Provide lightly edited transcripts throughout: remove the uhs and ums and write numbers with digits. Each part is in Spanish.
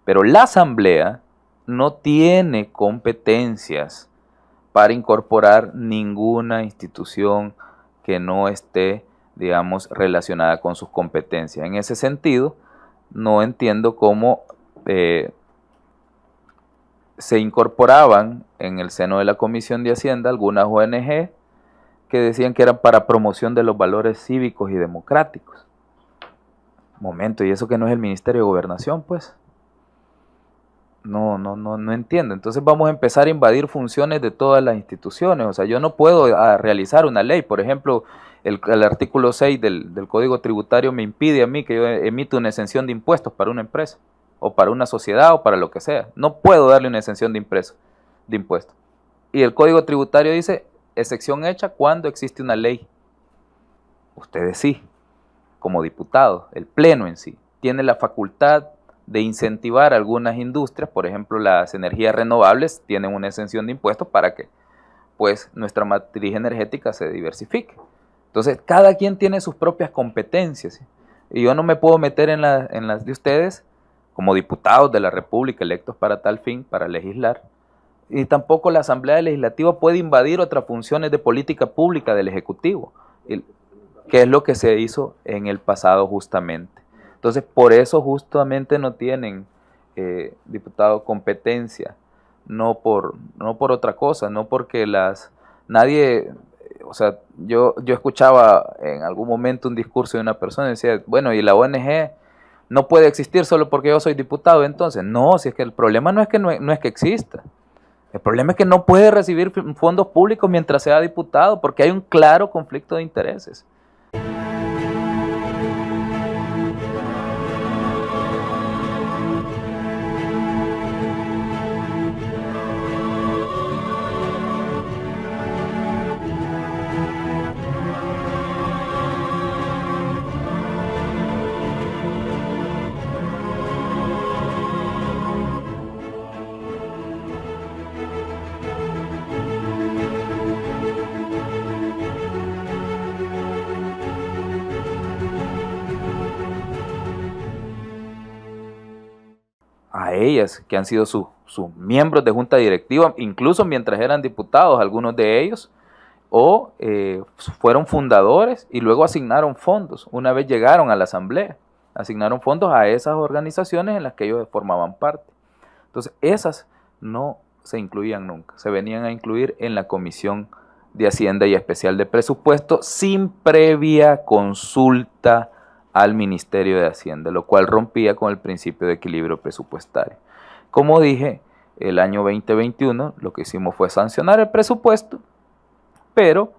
Pero la Asamblea no tiene competencias para incorporar ninguna institución que no esté, digamos, relacionada con sus competencias. En ese sentido, no entiendo cómo se incorporaban en el seno de la Comisión de Hacienda algunas ONG que decían que eran para promoción de los valores cívicos y democráticos. Momento, ¿y eso que no es el Ministerio de Gobernación, pues? No entiendo. Entonces vamos a empezar a invadir funciones de todas las instituciones. O sea, yo no puedo realizar una ley. Por ejemplo, el artículo 6 del Código Tributario me impide a mí que yo emita una exención de impuestos para una empresa, o para una sociedad, o para lo que sea. No puedo darle una exención de impuestos. Y el Código Tributario dice, excepción hecha cuando existe una ley. Ustedes sí, como diputados, el Pleno en sí, tiene la facultad de incentivar algunas industrias, por ejemplo las energías renovables tienen una exención de impuestos para que pues nuestra matriz energética se diversifique. Entonces cada quien tiene sus propias competencias, ¿sí? Y yo no me puedo meter en las de ustedes como diputados de la República electos para tal fin, para legislar, y tampoco la Asamblea Legislativa puede invadir otras funciones de política pública del Ejecutivo, que es lo que se hizo en el pasado justamente. Entonces, por eso justamente no tienen, diputados, competencia, no por otra cosa, no porque nadie, o sea, yo escuchaba en algún momento un discurso de una persona y decía, bueno, y la ONG no puede existir solo porque yo soy diputado, entonces, no, si es que el problema no es que exista, el problema es que no puede recibir fondos públicos mientras sea diputado, porque hay un claro conflicto de intereses. A ellas, que han sido sus miembros de junta directiva, incluso mientras eran diputados, algunos de ellos, o fueron fundadores y luego asignaron fondos, una vez llegaron a la Asamblea, asignaron fondos a esas organizaciones en las que ellos formaban parte. Entonces, esas no se incluían nunca, se venían a incluir en la Comisión de Hacienda y Especial de Presupuesto sin previa consulta al Ministerio de Hacienda, lo cual rompía con el principio de equilibrio presupuestario. Como dije, el año 2021 lo que hicimos fue sancionar el presupuesto, pero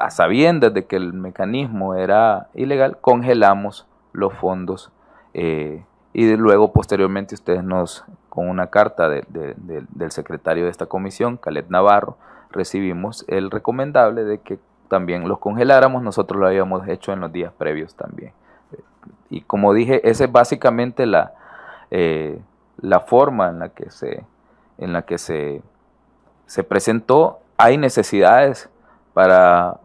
a sabiendas de que el mecanismo era ilegal, congelamos los fondos y luego posteriormente ustedes con una carta del secretario de esta comisión, Caleb Navarro, recibimos el recomendable de que también los congeláramos. Nosotros lo habíamos hecho en los días previos también. Y como dije, esa es básicamente la forma en la que se presentó. Hay necesidades para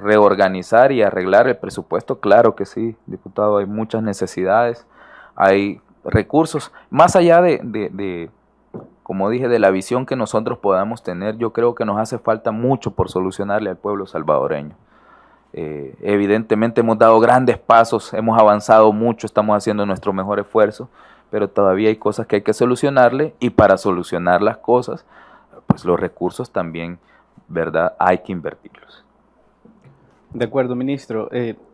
reorganizar y arreglar el presupuesto, claro que sí, diputado, hay muchas necesidades, hay recursos, más allá como dije, de la visión que nosotros podamos tener. Yo creo que nos hace falta mucho por solucionarle al pueblo salvadoreño. Evidentemente hemos dado grandes pasos, hemos avanzado mucho, estamos haciendo nuestro mejor esfuerzo, pero todavía hay cosas que hay que solucionarle, y para solucionar las cosas, pues los recursos también, ¿verdad?, hay que invertirlos. De acuerdo, ministro.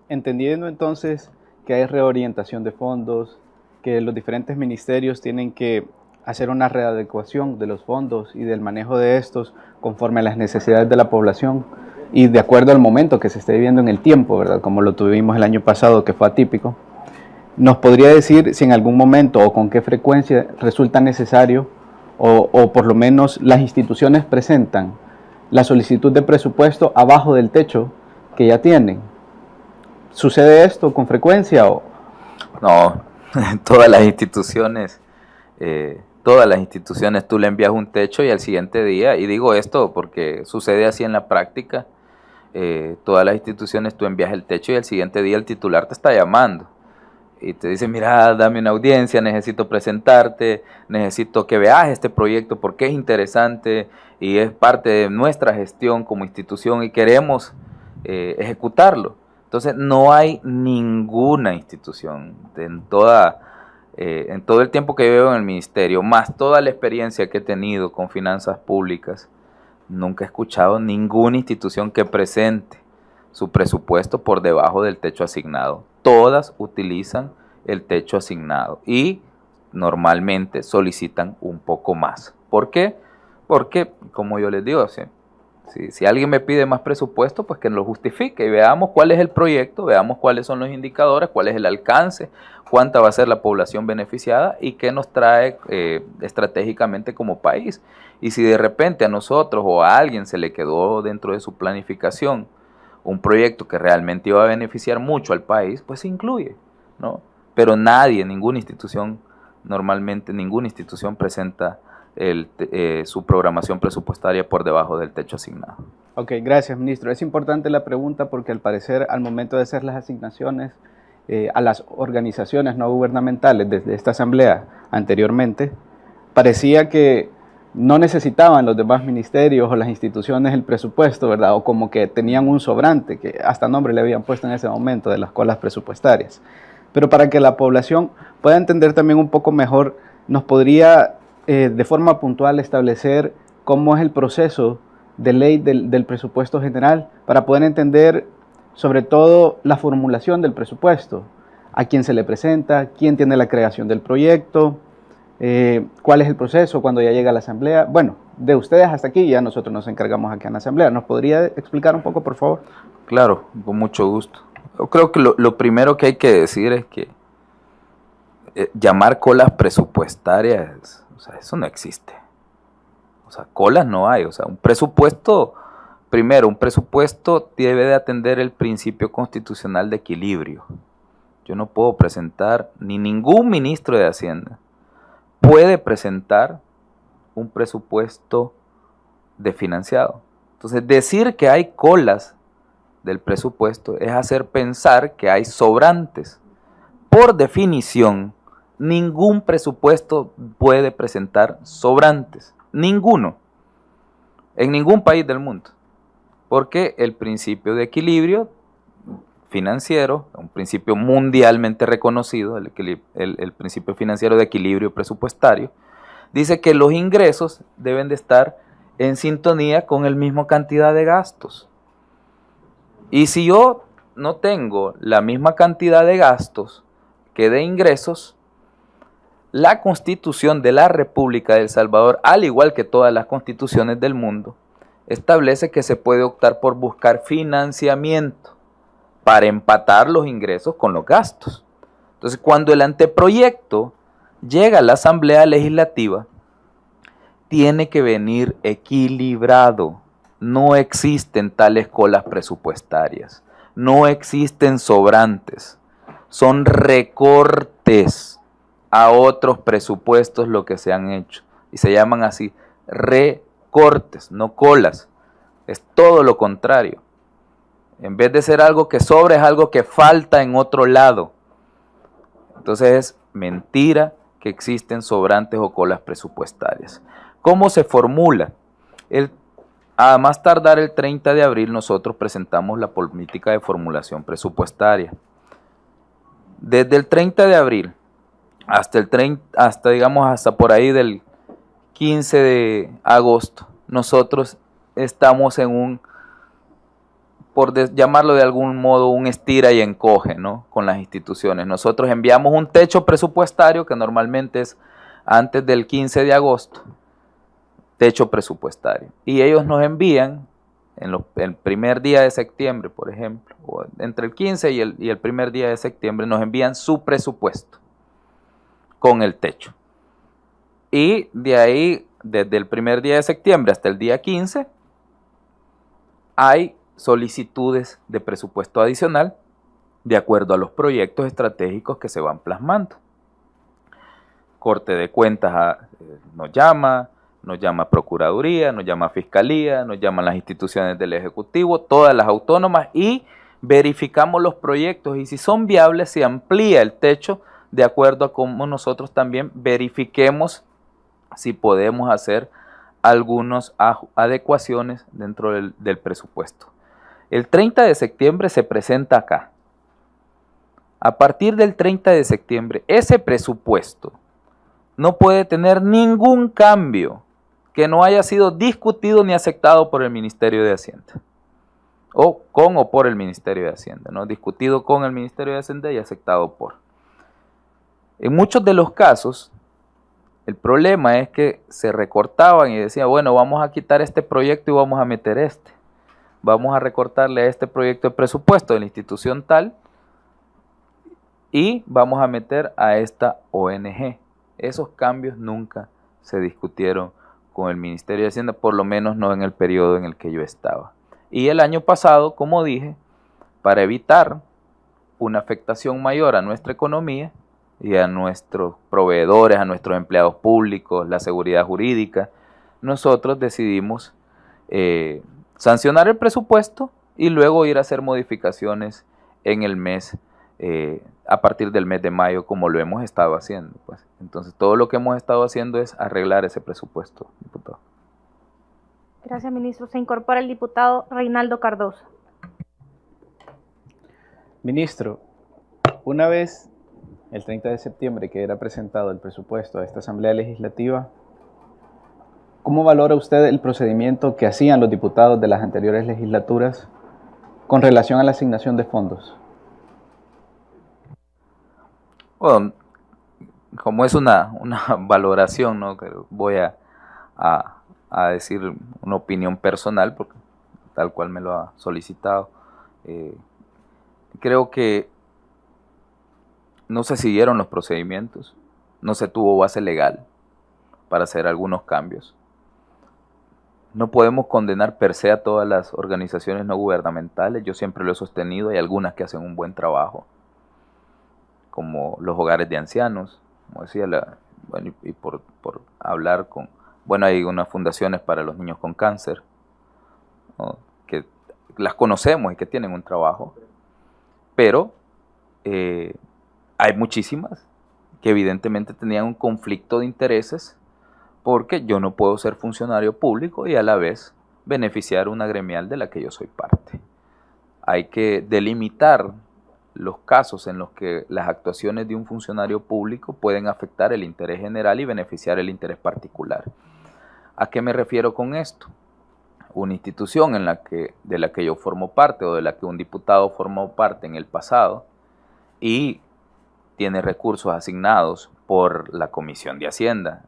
Entendiendo entonces que hay reorientación de fondos, que los diferentes ministerios tienen que hacer una readecuación de los fondos y del manejo de estos conforme a las necesidades de la población y de acuerdo al momento que se esté viviendo en el tiempo, ¿verdad? Como lo tuvimos el año pasado, que fue atípico. ¿Nos podría decir si en algún momento o con qué frecuencia resulta necesario o por lo menos las instituciones presentan la solicitud de presupuesto abajo del techo que ya tienen? ¿Sucede esto con frecuencia o...? No, todas las instituciones tú le envías un techo y al siguiente día, y digo esto porque sucede así en la práctica, todas las instituciones tú envías el techo y al siguiente día el titular te está llamando. y te dicen, mira, dame una audiencia, necesito presentarte, necesito que veas este proyecto porque es interesante y es parte de nuestra gestión como institución y queremos ejecutarlo. Entonces no hay ninguna institución en todo el tiempo que llevo en el ministerio, más toda la experiencia que he tenido con finanzas públicas, nunca he escuchado ninguna institución que presente su presupuesto por debajo del techo asignado. Todas utilizan el techo asignado y normalmente solicitan un poco más. ¿Por qué? Porque, como yo les digo, si alguien me pide más presupuesto, pues que lo justifique y veamos cuál es el proyecto, veamos cuáles son los indicadores, cuál es el alcance, cuánta va a ser la población beneficiada y qué nos trae estratégicamente como país. Y si de repente a nosotros o a alguien se le quedó dentro de su planificación un proyecto que realmente iba a beneficiar mucho al país, pues se incluye, ¿no? Pero nadie, ninguna institución, normalmente ninguna institución presenta su programación presupuestaria por debajo del techo asignado. Ok, gracias, ministro. Es importante la pregunta porque al parecer al momento de hacer las asignaciones a las organizaciones no gubernamentales desde esta asamblea anteriormente, parecía que no necesitaban los demás ministerios o las instituciones el presupuesto, ¿verdad? O como que tenían un sobrante, que hasta nombre le habían puesto en ese momento de las colas presupuestarias. Pero para que la población pueda entender también un poco mejor, nos podría de forma puntual establecer cómo es el proceso de ley del presupuesto general para poder entender sobre todo la formulación del presupuesto, a quién se le presenta, quién tiene la creación del proyecto, cuál es el proceso cuando ya llega a la asamblea. Bueno, de ustedes hasta aquí ya nosotros nos encargamos aquí en la asamblea. ¿Nos podría explicar un poco, por favor? Claro, con mucho gusto. Yo creo que lo primero que hay que decir es que llamar colas presupuestarias, o sea, eso no existe. O sea, colas no hay. O sea, un presupuesto, primero, un presupuesto debe de atender el principio constitucional de equilibrio. Yo no puedo presentar, ni ningún ministro de Hacienda puede presentar un presupuesto desfinanciado. Entonces, decir que hay colas del presupuesto es hacer pensar que hay sobrantes. Por definición, ningún presupuesto puede presentar sobrantes. Ninguno. En ningún país del mundo. Porque el principio de equilibrio financiero, un principio mundialmente reconocido, el principio financiero de equilibrio presupuestario, dice que los ingresos deben de estar en sintonía con la misma cantidad de gastos. Y si yo no tengo la misma cantidad de gastos que de ingresos, la Constitución de la República de El Salvador, al igual que todas las constituciones del mundo, establece que se puede optar por buscar financiamiento para empatar los ingresos con los gastos. Entonces, cuando el anteproyecto llega a la Asamblea Legislativa, tiene que venir equilibrado. No existen tales colas presupuestarias, no existen sobrantes, son recortes a otros presupuestos lo que se han hecho y se llaman así recortes, no colas. Es todo lo contrario. En vez de ser algo que sobra, es algo que falta en otro lado. Entonces es mentira que existen sobrantes o colas presupuestarias. ¿Cómo se formula? A más tardar el 30 de abril nosotros presentamos la política de formulación presupuestaria. Desde el 30 de abril hasta por ahí del 15 de agosto, nosotros estamos en por llamarlo de algún modo, un estira y encoge, ¿no?, con las instituciones. Nosotros enviamos un techo presupuestario que normalmente es antes del 15 de agosto, techo presupuestario. Y ellos nos envían el primer día de septiembre, por ejemplo, o entre el 15 y el primer día de septiembre, nos envían su presupuesto con el techo. Y de ahí, desde el primer día de septiembre hasta el día 15, hay solicitudes de presupuesto adicional de acuerdo a los proyectos estratégicos que se van plasmando. Corte de Cuentas nos llama Procuraduría, nos llama Fiscalía, nos llaman las instituciones del Ejecutivo, todas las autónomas y verificamos los proyectos y si son viables se amplía el techo de acuerdo a cómo nosotros también verifiquemos si podemos hacer algunas adecuaciones dentro del presupuesto. El 30 de septiembre se presenta acá. A partir del 30 de septiembre, ese presupuesto no puede tener ningún cambio que no haya sido discutido ni aceptado por el Ministerio de Hacienda. O con o por el Ministerio de Hacienda, ¿no? Discutido con el Ministerio de Hacienda y aceptado por. En muchos de los casos, el problema es que se recortaban y decían, bueno, vamos a quitar este proyecto y vamos a meter este. Vamos a recortarle a este proyecto de presupuesto de la institución tal y vamos a meter a esta ONG. Esos cambios nunca se discutieron con el Ministerio de Hacienda, por lo menos no en el periodo en el que yo estaba. Y el año pasado, como dije, para evitar una afectación mayor a nuestra economía y a nuestros proveedores, a nuestros empleados públicos, la seguridad jurídica, nosotros decidimos sancionar el presupuesto y luego ir a hacer modificaciones en el mes, a partir del mes de mayo, como lo hemos estado haciendo. Pues. Entonces, todo lo que hemos estado haciendo es arreglar ese presupuesto, diputado. Gracias, ministro. Se incorpora el diputado Reinaldo Cardoso. Ministro, una vez el 30 de septiembre que era presentado el presupuesto a esta Asamblea Legislativa, ¿cómo valora usted el procedimiento que hacían los diputados de las anteriores legislaturas con relación a la asignación de fondos? Bueno, como es una valoración, ¿no? Que voy a decir una opinión personal, porque tal cual me lo ha solicitado. Creo que no se siguieron los procedimientos, no se tuvo base legal para hacer algunos cambios. No podemos condenar per se a todas las organizaciones no gubernamentales, yo siempre lo he sostenido, hay algunas que hacen un buen trabajo, como los hogares de ancianos, como decía, bueno, y por hablar con, bueno, hay unas fundaciones para los niños con cáncer, ¿no? Que las conocemos y que tienen un trabajo, pero hay muchísimas que evidentemente tenían un conflicto de intereses, porque yo no puedo ser funcionario público y a la vez beneficiar una gremial de la que yo soy parte. Hay que delimitar los casos en los que las actuaciones de un funcionario público pueden afectar el interés general y beneficiar el interés particular. ¿A qué me refiero con esto? Una institución de la que yo formo parte o de la que un diputado formó parte en el pasado y tiene recursos asignados por la Comisión de Hacienda,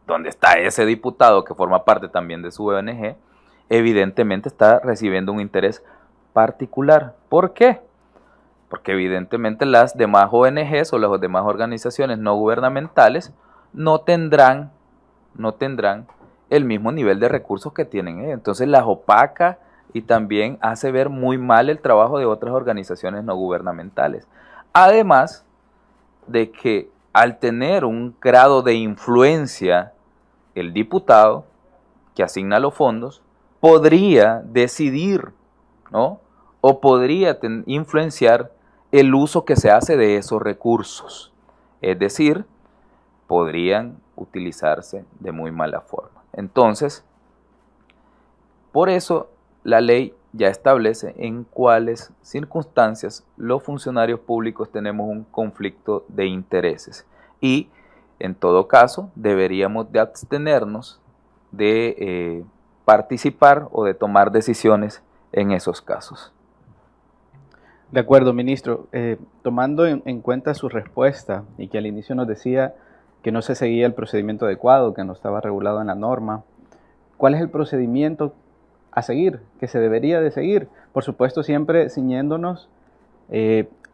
donde está ese diputado que forma parte también de su ONG, evidentemente está recibiendo un interés particular. ¿Por qué? Porque evidentemente las demás ONGs o las demás organizaciones no gubernamentales no tendrán el mismo nivel de recursos que tienen ellos. Entonces las opaca y también hace ver muy mal el trabajo de otras organizaciones no gubernamentales. Además de que al tener un grado de influencia, el diputado que asigna los fondos podría decidir, ¿no? O podría influenciar el uso que se hace de esos recursos. Es decir, podrían utilizarse de muy mala forma. Entonces, por eso la ley ya establece en cuáles circunstancias los funcionarios públicos tenemos un conflicto de intereses y en todo caso deberíamos de abstenernos de participar o de tomar decisiones en esos casos. De acuerdo, ministro. Tomando en cuenta su respuesta y que al inicio nos decía que no se seguía el procedimiento adecuado, que no estaba regulado en la norma, ¿cuál es el procedimiento a seguir, que se debería de seguir? Por supuesto, siempre ciñéndonos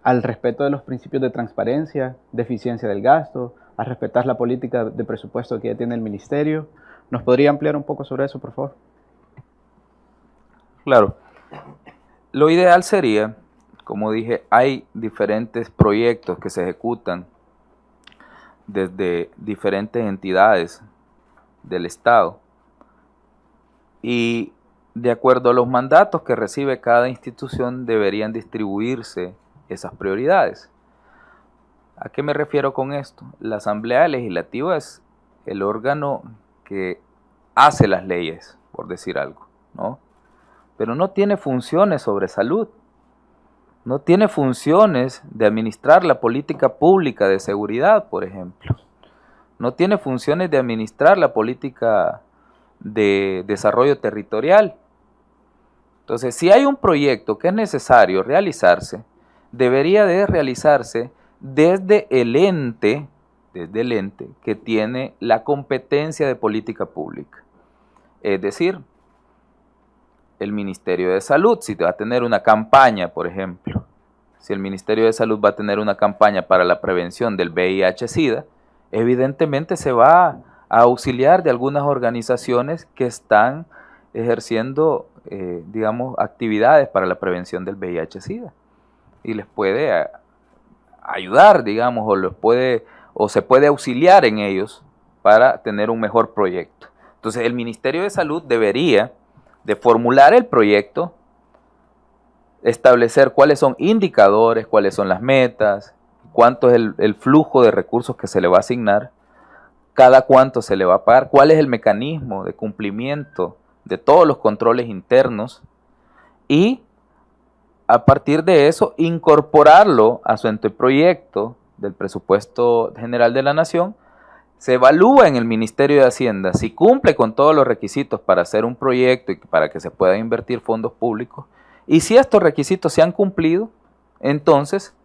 al respeto de los principios de transparencia, de eficiencia del gasto, a respetar la política de presupuesto que ya tiene el ministerio. ¿Nos podría ampliar un poco sobre eso, por favor? Claro. Lo ideal sería, como dije, hay diferentes proyectos que se ejecutan desde diferentes entidades del Estado y de acuerdo a los mandatos que recibe cada institución, deberían distribuirse esas prioridades. ¿A qué me refiero con esto? La Asamblea Legislativa es el órgano que hace las leyes, por decir algo, ¿no? Pero no tiene funciones sobre salud, no tiene funciones de administrar la política pública de seguridad, por ejemplo. No tiene funciones de administrar la política de desarrollo territorial. Entonces, si hay un proyecto que es necesario realizarse, debería de realizarse desde el ente que tiene la competencia de política pública. Es decir, el Ministerio de Salud, si va a tener una campaña, por ejemplo, si el Ministerio de Salud va a tener una campaña para la prevención del VIH-Sida, evidentemente se va a auxiliar de algunas organizaciones que están ejerciendo, digamos, actividades para la prevención del VIH-Sida. Y les puede ayudar, digamos, o se puede auxiliar en ellos para tener un mejor proyecto. Entonces, el Ministerio de Salud debería de formular el proyecto, establecer cuáles son indicadores, cuáles son las metas, cuánto es el flujo de recursos que se le va a asignar, cada cuánto se le va a pagar, cuál es el mecanismo de cumplimiento de todos los controles internos y a partir de eso incorporarlo a su anteproyecto del presupuesto general de la Nación. Se evalúa en el Ministerio de Hacienda si cumple con todos los requisitos para hacer un proyecto y para que se puedan invertir fondos públicos. Y si estos requisitos se han cumplido, entonces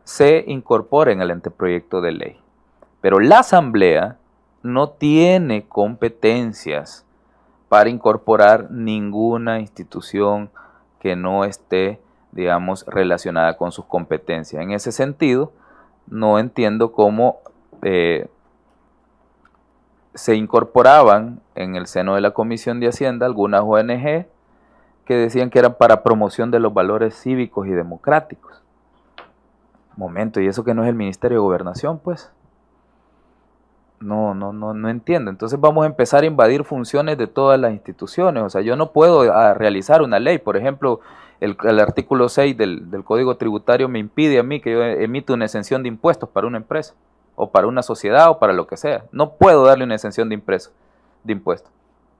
se incorpora en el anteproyecto de ley. Pero la Asamblea no tiene competencias para incorporar ninguna institución que no esté, digamos, relacionada con sus competencias. En ese sentido, no entiendo cómo se incorporaban en el seno de la Comisión de Hacienda algunas ONG que decían que eran para promoción de los valores cívicos y democráticos. Momento, ¿y eso que no es el Ministerio de Gobernación, pues? No entiendo. Entonces vamos a empezar a invadir funciones de todas las instituciones. O sea, yo no puedo realizar una ley. Por ejemplo, el artículo 6 del Código Tributario me impide a mí que yo emita una exención de impuestos para una empresa, o para una sociedad, o para lo que sea. No puedo darle una exención de impuestos.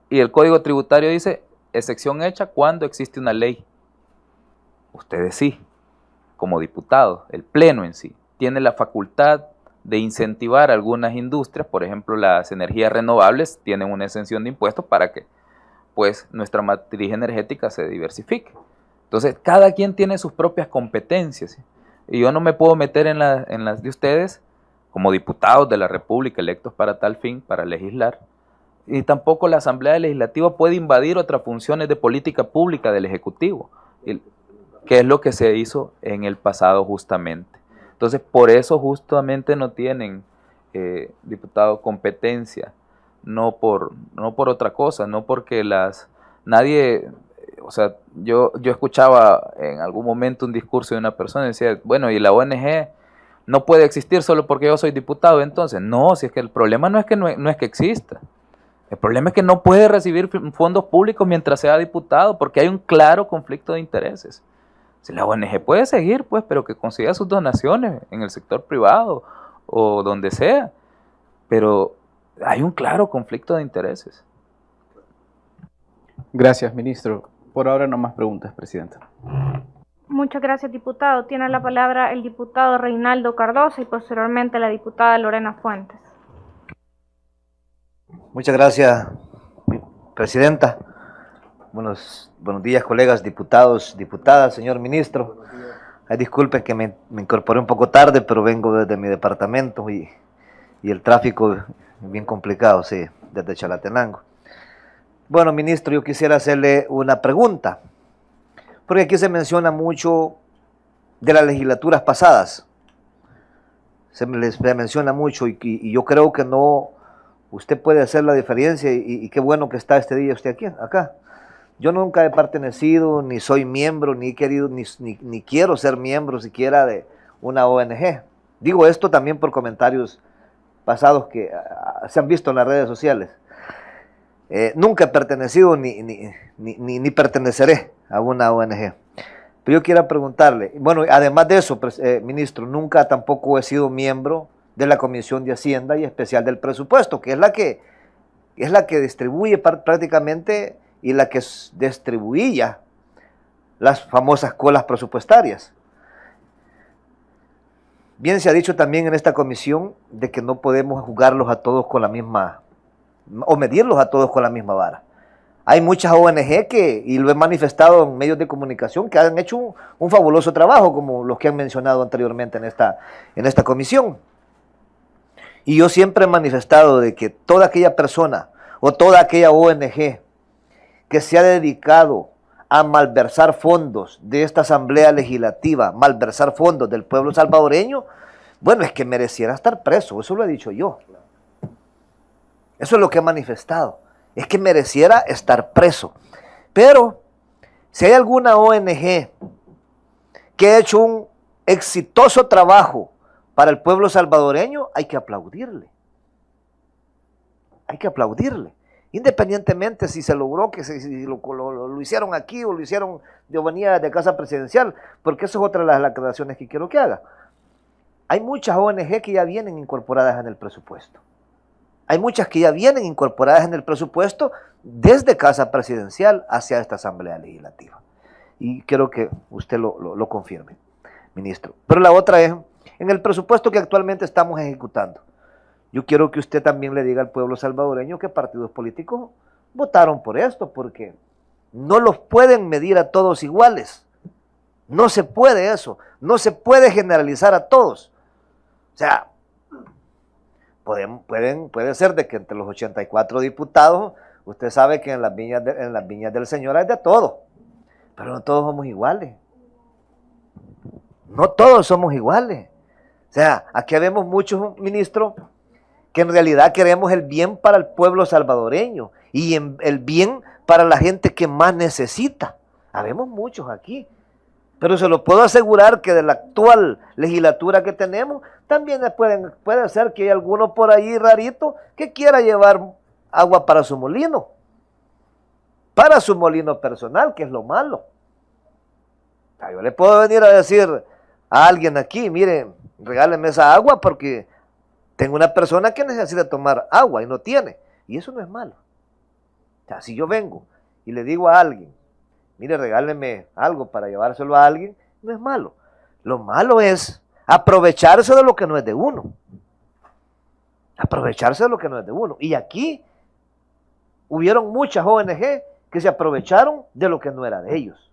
Y el Código Tributario dice, excepción hecha cuando existe una ley. Ustedes sí, como diputados, el Pleno en sí, tiene la facultad de incentivar algunas industrias, por ejemplo, las energías renovables tienen una exención de impuestos para que pues nuestra matriz energética se diversifique. Entonces, cada quien tiene sus propias competencias, ¿sí? Y yo no me puedo meter en las de ustedes como diputados de la República electos para tal fin, para legislar, y tampoco la Asamblea Legislativa puede invadir otras funciones de política pública del Ejecutivo, que es lo que se hizo en el pasado justamente. Entonces, por eso justamente no tienen, diputados, competencia, no por otra cosa, no porque nadie, o sea, yo escuchaba en algún momento un discurso de una persona y decía, bueno, y la ONG no puede existir solo porque yo soy diputado. Entonces, no, si es que el problema no es que exista, el problema es que no puede recibir fondos públicos mientras sea diputado, porque hay un claro conflicto de intereses. Si la ONG puede seguir, pues, pero que consiga sus donaciones en el sector privado o donde sea, pero hay un claro conflicto de intereses. Gracias, ministro. Por ahora no más preguntas, presidenta. Muchas gracias, diputado. Tiene la palabra el diputado Reinaldo Cardoso y posteriormente la diputada Lorena Fuentes. Muchas gracias, presidenta. Buenos días, colegas diputados, diputadas, señor ministro. Disculpen que me incorporé un poco tarde, pero vengo desde mi departamento y el tráfico es bien complicado, sí, desde Chalatenango. Bueno, ministro, yo quisiera hacerle una pregunta, porque aquí se menciona mucho de las legislaturas pasadas. Se menciona mucho y yo creo que no, usted puede hacer la diferencia y qué bueno que está este día usted acá. Yo nunca he pertenecido, ni soy miembro, ni he querido, ni quiero ser miembro siquiera de una ONG. Digo esto también por comentarios pasados que se han visto en las redes sociales. Nunca he pertenecido ni perteneceré a una ONG. Pero yo quiero preguntarle, bueno, además de eso, ministro, nunca tampoco he sido miembro de la Comisión de Hacienda y Especial del Presupuesto, que es la que distribuye prácticamente y la que distribuía las famosas colas presupuestarias. Bien se ha dicho también en esta comisión de que no podemos juzgarlos a todos con la misma, o medirlos a todos con la misma vara. Hay muchas ONG y lo he manifestado en medios de comunicación, que han hecho un fabuloso trabajo, como los que han mencionado anteriormente en esta comisión. Y yo siempre he manifestado de que toda aquella persona o toda aquella ONG que se ha dedicado a malversar fondos de esta Asamblea Legislativa, malversar fondos del pueblo salvadoreño, bueno, es que mereciera estar preso, eso lo he dicho yo. Eso es lo que he manifestado, es que mereciera estar preso. Pero si hay alguna ONG que ha hecho un exitoso trabajo para el pueblo salvadoreño, hay que aplaudirle. Hay que aplaudirle. Independientemente si se logró, que si lo hicieron aquí o lo hicieron de venía de casa presidencial, porque eso es otra de las aclaraciones que quiero que haga. Hay muchas ONG que ya vienen incorporadas en el presupuesto. Hay muchas que ya vienen incorporadas en el presupuesto desde casa presidencial hacia esta Asamblea Legislativa. Y quiero que usted lo confirme, ministro. Pero la otra es, en el presupuesto que actualmente estamos ejecutando, yo quiero que usted también le diga al pueblo salvadoreño qué partidos políticos votaron por esto, porque no los pueden medir a todos iguales. No se puede eso, no se puede generalizar a todos. O sea, puede ser de que entre los 84 diputados, usted sabe que en las viñas del Señor hay de todo, pero no todos somos iguales. No todos somos iguales. O sea, aquí vemos muchos ministros que en realidad queremos el bien para el pueblo salvadoreño y el bien para la gente que más necesita. Habemos muchos aquí, pero se lo puedo asegurar que de la actual legislatura que tenemos, también puede ser que hay alguno por ahí rarito que quiera llevar agua para su molino personal, que es lo malo. O sea, yo le puedo venir a decir a alguien aquí, mire, regáleme esa agua porque tengo una persona que necesita tomar agua y no tiene, y eso no es malo. O sea, si yo vengo y le digo a alguien, mire, regáleme algo para llevárselo a alguien, no es malo. Lo malo es aprovecharse de lo que no es de uno. Aprovecharse de lo que no es de uno. Y aquí hubieron muchas ONG que se aprovecharon de lo que no era de ellos,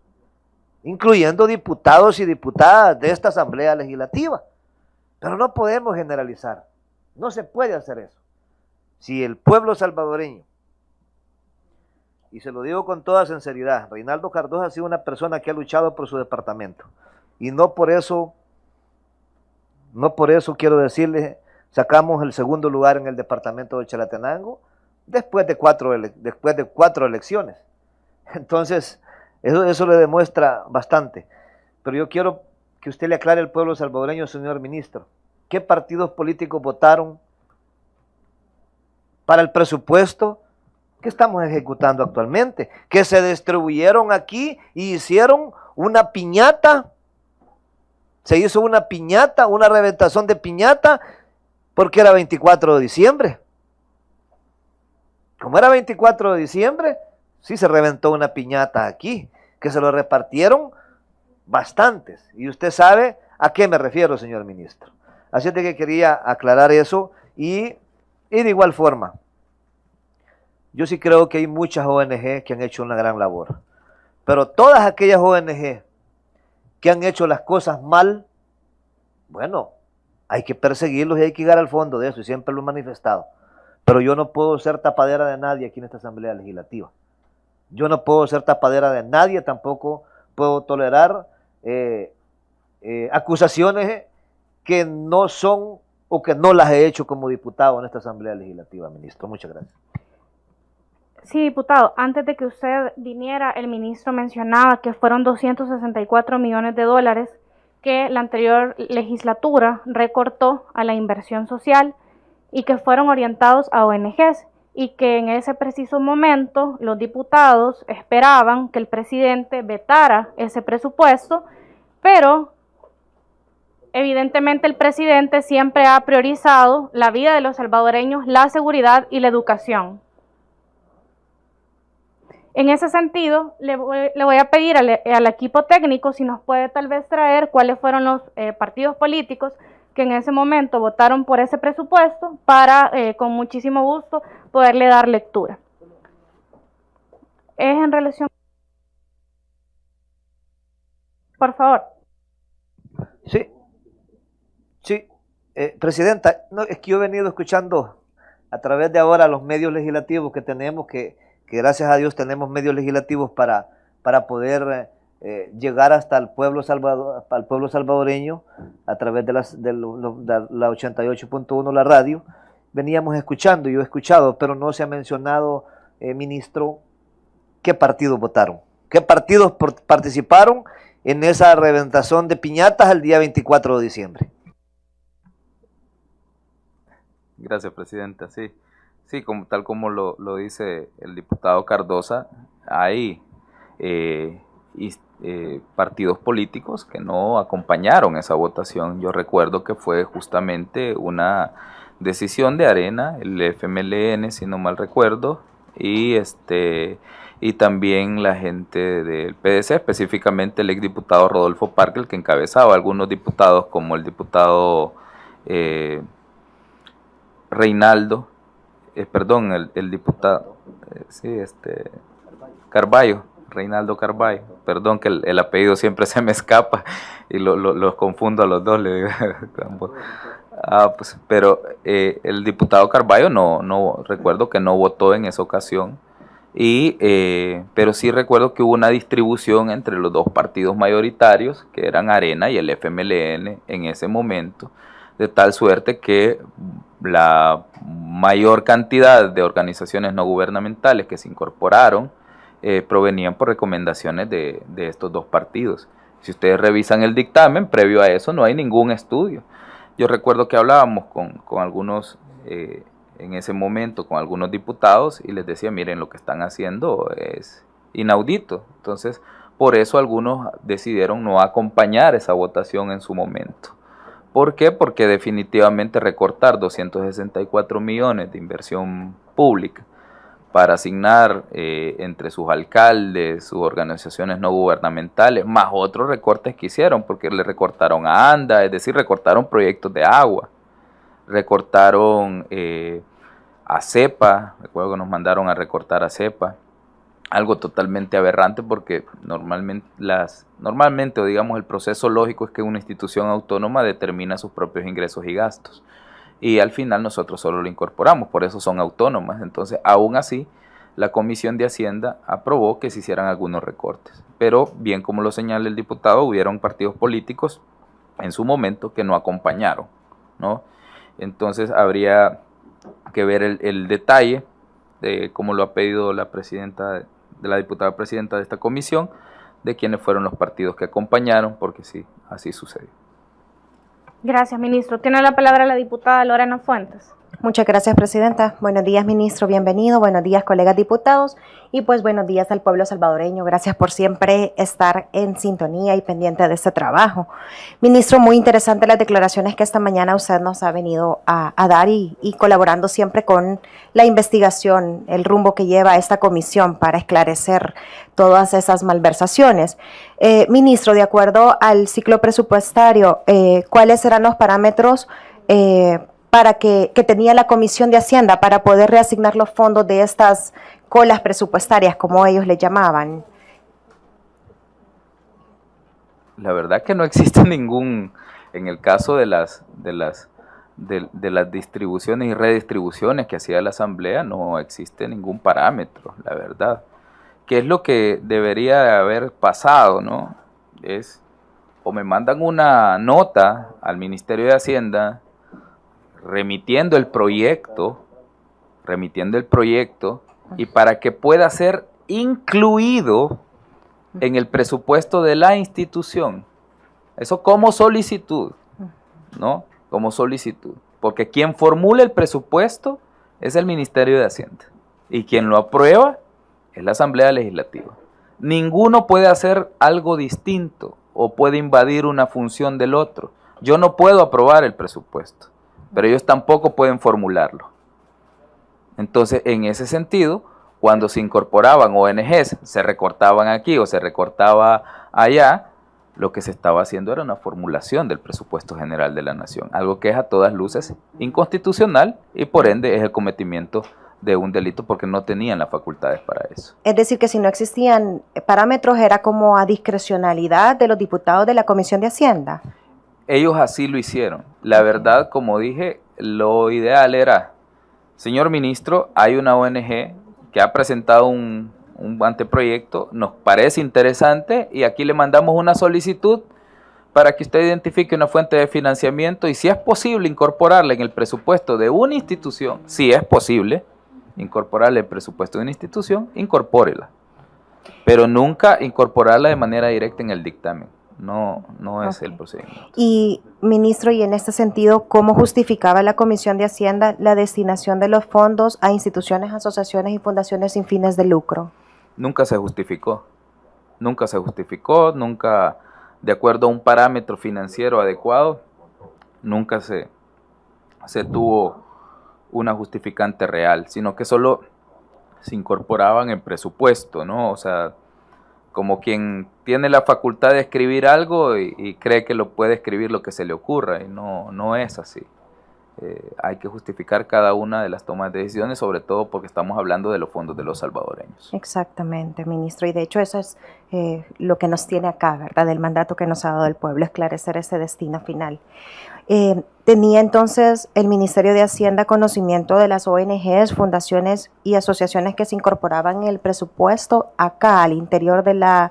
incluyendo diputados y diputadas de esta Asamblea Legislativa. Pero no podemos generalizar. No se puede hacer eso. Si el pueblo salvadoreño, y se lo digo con toda sinceridad, Reinaldo Cardoso ha sido una persona que ha luchado por su departamento. Y no por eso quiero decirle, sacamos el segundo lugar en el departamento de Chalatenango después de cuatro elecciones. Entonces, eso le demuestra bastante. Pero yo quiero que usted le aclare al pueblo salvadoreño, señor ministro, ¿qué partidos políticos votaron para el presupuesto que estamos ejecutando actualmente? Que se distribuyeron aquí y hicieron una piñata. Se hizo una piñata, una reventación de piñata, porque era 24 de diciembre. Como era 24 de diciembre, sí se reventó una piñata aquí, que se lo repartieron bastantes. Y usted sabe a qué me refiero, señor ministro. Así es de que quería aclarar eso y de igual forma, yo sí creo que hay muchas ONG que han hecho una gran labor, pero todas aquellas ONG que han hecho las cosas mal, bueno, hay que perseguirlos y hay que llegar al fondo de eso, y siempre lo he manifestado. Pero yo no puedo ser tapadera de nadie aquí en esta Asamblea Legislativa. Yo no puedo ser tapadera de nadie, tampoco puedo tolerar acusaciones que no son o que no las he hecho como diputado en esta Asamblea Legislativa, ministro. Muchas gracias. Sí, diputado, antes de que usted viniera, el ministro mencionaba que fueron 264 millones de dólares que la anterior legislatura recortó a la inversión social y que fueron orientados a ONGs. y que en ese preciso momento los diputados esperaban que el presidente vetara ese presupuesto, pero evidentemente el presidente siempre ha priorizado la vida de los salvadoreños, la seguridad y la educación. En ese sentido, le voy a pedir al equipo técnico si nos puede tal vez traer cuáles fueron los partidos políticos que en ese momento votaron por ese presupuesto para, con muchísimo gusto, poderle dar lectura. Es en relación... Por favor. Sí. Sí, Presidenta, no, es que yo he venido escuchando a través de ahora los medios legislativos que tenemos, que gracias a Dios tenemos medios legislativos para poder llegar hasta el pueblo salvadoreño a través de la 88.1, la radio. Veníamos escuchando, yo he escuchado, pero no se ha mencionado, ministro, qué partidos votaron, qué partidos participaron en esa reventación de piñatas el día 24 de diciembre. Gracias, Presidenta. Sí, tal como lo dice el diputado Cardosa, hay partidos políticos que no acompañaron esa votación. Yo recuerdo que fue justamente una decisión de Arena, el FMLN, si no mal recuerdo, y también la gente del PDC, específicamente el exdiputado Rodolfo Parker, que encabezaba algunos diputados como el diputado Reinaldo, el diputado, Carballo, Reinaldo Carballo, perdón que el apellido siempre se me escapa y los confundo a los dos, le digo. Pero el diputado Carballo no recuerdo que no votó en esa ocasión, pero sí recuerdo que hubo una distribución entre los dos partidos mayoritarios, que eran Arena y el FMLN en ese momento, de tal suerte que la mayor cantidad de organizaciones no gubernamentales que se incorporaron provenían por recomendaciones de estos dos partidos. Si ustedes revisan el dictamen, previo a eso no hay ningún estudio. Yo recuerdo que hablábamos con algunos, en ese momento, con algunos diputados y les decía, miren, lo que están haciendo es inaudito. Entonces, por eso algunos decidieron no acompañar esa votación en su momento. ¿Por qué? Porque definitivamente recortar 264 millones de inversión pública para asignar entre sus alcaldes, sus organizaciones no gubernamentales, más otros recortes que hicieron, porque le recortaron a ANDA, es decir, recortaron proyectos de agua, recortaron a CEPA, recuerdo que nos mandaron a recortar a CEPA, algo totalmente aberrante porque normalmente, o digamos, el proceso lógico es que una institución autónoma determina sus propios ingresos y gastos. Y al final nosotros solo lo incorporamos, por eso son autónomas. Entonces, aún así, la Comisión de Hacienda aprobó que se hicieran algunos recortes. Pero, bien como lo señala el diputado, hubieron partidos políticos en su momento que no acompañaron, ¿no? Entonces, habría que ver el detalle de cómo lo ha pedido la diputada presidenta de esta comisión, de quiénes fueron los partidos que acompañaron, porque sí, así sucedió. Gracias, ministro. Tiene la palabra la diputada Lorena Fuentes. Muchas gracias, Presidenta. Buenos días, ministro. Bienvenido. Buenos días, colegas diputados. Y pues buenos días al pueblo salvadoreño. Gracias por siempre estar en sintonía y pendiente de este trabajo. Ministro, muy interesante las declaraciones que esta mañana usted nos ha venido a dar y colaborando siempre con la investigación, el rumbo que lleva esta comisión para esclarecer todas esas malversaciones. Ministro, de acuerdo al ciclo presupuestario, ¿cuáles serán los parámetros para que tenía la Comisión de Hacienda para poder reasignar los fondos de estas colas presupuestarias, como ellos le llamaban? La verdad que no existe ningún, en el caso de las distribuciones y redistribuciones que hacía la Asamblea, no existe ningún parámetro, la verdad. ¿Qué es lo que debería haber pasado, no? Es, o me mandan una nota al Ministerio de Hacienda remitiendo el proyecto, y para que pueda ser incluido en el presupuesto de la institución. Eso como solicitud, ¿no? Como solicitud. Porque quien formula el presupuesto es el Ministerio de Hacienda. Y quien lo aprueba es la Asamblea Legislativa. Ninguno puede hacer algo distinto o puede invadir una función del otro. Yo no puedo aprobar el presupuesto, pero ellos tampoco pueden formularlo. Entonces, en ese sentido, cuando se incorporaban ONGs, se recortaban aquí o se recortaba allá, lo que se estaba haciendo era una formulación del presupuesto general de la nación, algo que es a todas luces inconstitucional y por ende es el cometimiento de un delito porque no tenían las facultades para eso. Es decir, que si no existían parámetros era como a discrecionalidad de los diputados de la Comisión de Hacienda. Ellos así lo hicieron. La verdad, como dije, lo ideal era, señor ministro, hay una ONG que ha presentado un anteproyecto, nos parece interesante y aquí le mandamos una solicitud para que usted identifique una fuente de financiamiento y si es posible incorporarla en el presupuesto de una institución, si es posible incorporarle el presupuesto de una institución, incorpórela, pero nunca incorporarla de manera directa en el dictamen. No es el procedimiento. Y, ministro, y en este sentido, ¿cómo justificaba la Comisión de Hacienda la destinación de los fondos a instituciones, asociaciones y fundaciones sin fines de lucro? Nunca se justificó, nunca, de acuerdo a un parámetro financiero adecuado, nunca se tuvo una justificante real, sino que solo se incorporaban en presupuesto, ¿no? O sea, como quien tiene la facultad de escribir algo y cree que lo puede escribir lo que se le ocurra, y no es así. Hay que justificar cada una de las tomas de decisiones, sobre todo porque estamos hablando de los fondos de los salvadoreños. Exactamente, ministro, y de hecho eso es lo que nos tiene acá, ¿verdad? El mandato que nos ha dado el pueblo, esclarecer ese destino final. ¿Tenía entonces el Ministerio de Hacienda conocimiento de las ONGs, fundaciones y asociaciones que se incorporaban en el presupuesto acá, al interior de la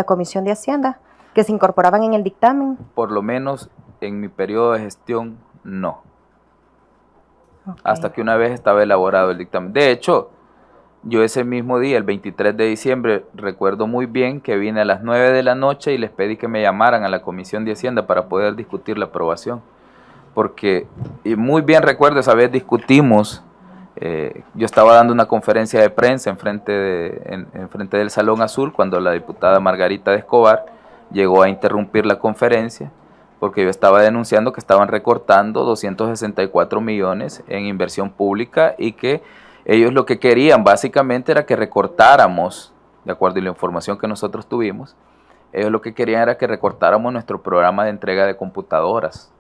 Comisión de Hacienda, que se incorporaban en el dictamen? Por lo menos en mi periodo de gestión, no. Okay. Hasta que una vez estaba elaborado el dictamen. De hecho, yo ese mismo día, el 23 de diciembre, recuerdo muy bien que vine a las 9 de la noche y les pedí que me llamaran a la Comisión de Hacienda para poder discutir la aprobación. Porque, y muy bien recuerdo, esa vez discutimos, yo estaba dando una conferencia de prensa enfrente del Salón Azul cuando la diputada Margarita de Escobar llegó a interrumpir la conferencia porque yo estaba denunciando que estaban recortando 264 millones en inversión pública y que ellos lo que querían básicamente era que recortáramos, de acuerdo a la información que nosotros tuvimos, ellos lo que querían era que recortáramos nuestro programa de entrega de computadoras,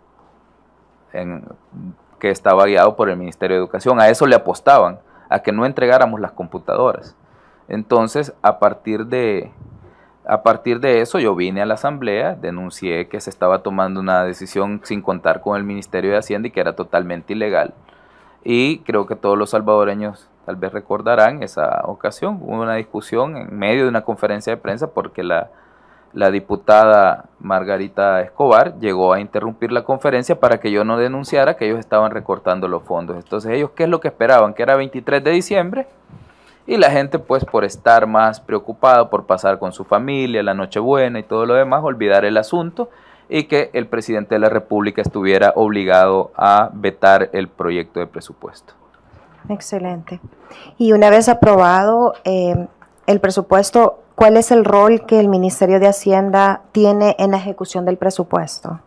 que estaba guiado por el Ministerio de Educación. A eso le apostaban, a que no entregáramos las computadoras. Entonces, a partir de eso, yo vine a la Asamblea, denuncié que se estaba tomando una decisión sin contar con el Ministerio de Hacienda y que era totalmente ilegal. Y creo que todos los salvadoreños tal vez recordarán esa ocasión. Hubo una discusión en medio de una conferencia de prensa porque la diputada Margarita Escobar llegó a interrumpir la conferencia para que yo no denunciara que ellos estaban recortando los fondos. Entonces ellos, ¿qué es lo que esperaban? Que era 23 de diciembre y la gente, pues por estar más preocupada por pasar con su familia, la Nochebuena y todo lo demás, olvidar el asunto y que el presidente de la República estuviera obligado a vetar el proyecto de presupuesto. Excelente. Y una vez aprobado el presupuesto, ¿cuál es el rol que el Ministerio de Hacienda tiene en la ejecución del presupuesto?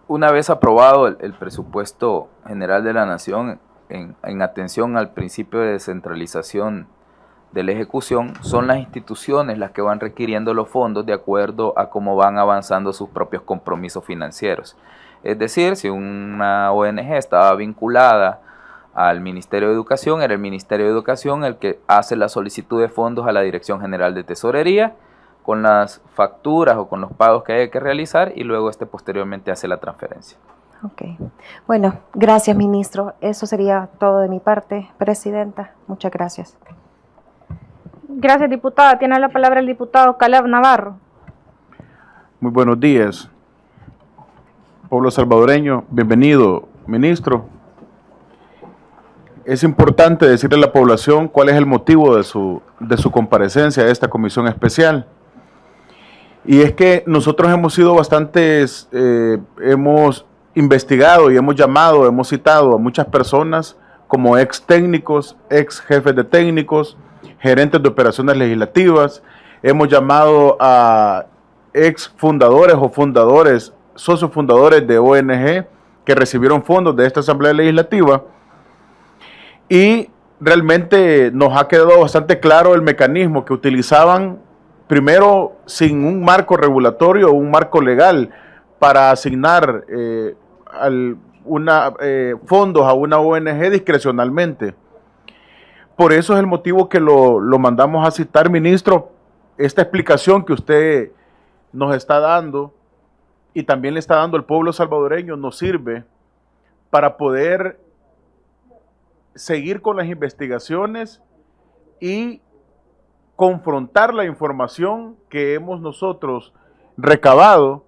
Una vez aprobado el presupuesto general de la Nación, en atención al principio de descentralización de la ejecución, son las instituciones las que van requiriendo los fondos de acuerdo a cómo van avanzando sus propios compromisos financieros. Es decir, si una ONG estaba vinculada al Ministerio de Educación, era el Ministerio de Educación el que hace la solicitud de fondos a la Dirección General de Tesorería con las facturas o con los pagos que hay que realizar y luego posteriormente hace la transferencia. Ok. Bueno, gracias, ministro. Eso sería todo de mi parte, presidenta. Muchas gracias. Gracias, diputada. Tiene la palabra el diputado Caleb Navarro. Muy buenos días. Pueblo salvadoreño, bienvenido, ministro. Es importante decirle a la población cuál es el motivo de su comparecencia a esta comisión especial. Y es que nosotros hemos sido hemos investigado y hemos citado a muchas personas como ex técnicos, ex jefes de técnicos, gerentes de operaciones legislativas. Hemos llamado a ex fundadores o fundadores, socios fundadores de ONG que recibieron fondos de esta Asamblea Legislativa, y realmente nos ha quedado bastante claro el mecanismo que utilizaban, primero sin un marco regulatorio o un marco legal para asignar fondos a una ONG discrecionalmente. Por eso es el motivo que lo mandamos a citar, ministro. Esta explicación que usted nos está dando y también le está dando al pueblo salvadoreño nos sirve para poder seguir con las investigaciones y confrontar la información que hemos nosotros recabado,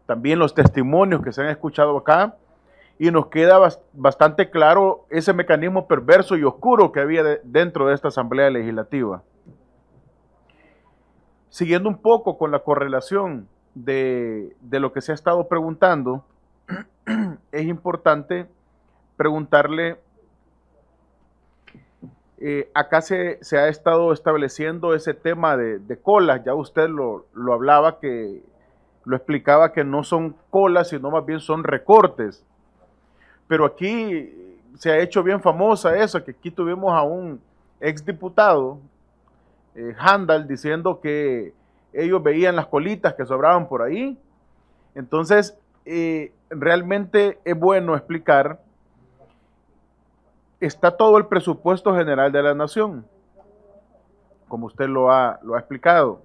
también los testimonios que se han escuchado acá, y nos queda bastante claro ese mecanismo perverso y oscuro que había dentro de esta Asamblea Legislativa. Siguiendo un poco con la correlación de lo que se ha estado preguntando, es importante preguntarle, acá se ha estado estableciendo ese tema de colas, ya usted lo hablaba, que lo explicaba, que no son colas, sino más bien son recortes. Pero aquí se ha hecho bien famosa eso, que aquí tuvimos a un exdiputado, Handal, diciendo que ellos veían las colitas que sobraban por ahí. Entonces, realmente es bueno explicar, está todo el presupuesto general de la nación, como usted lo ha explicado.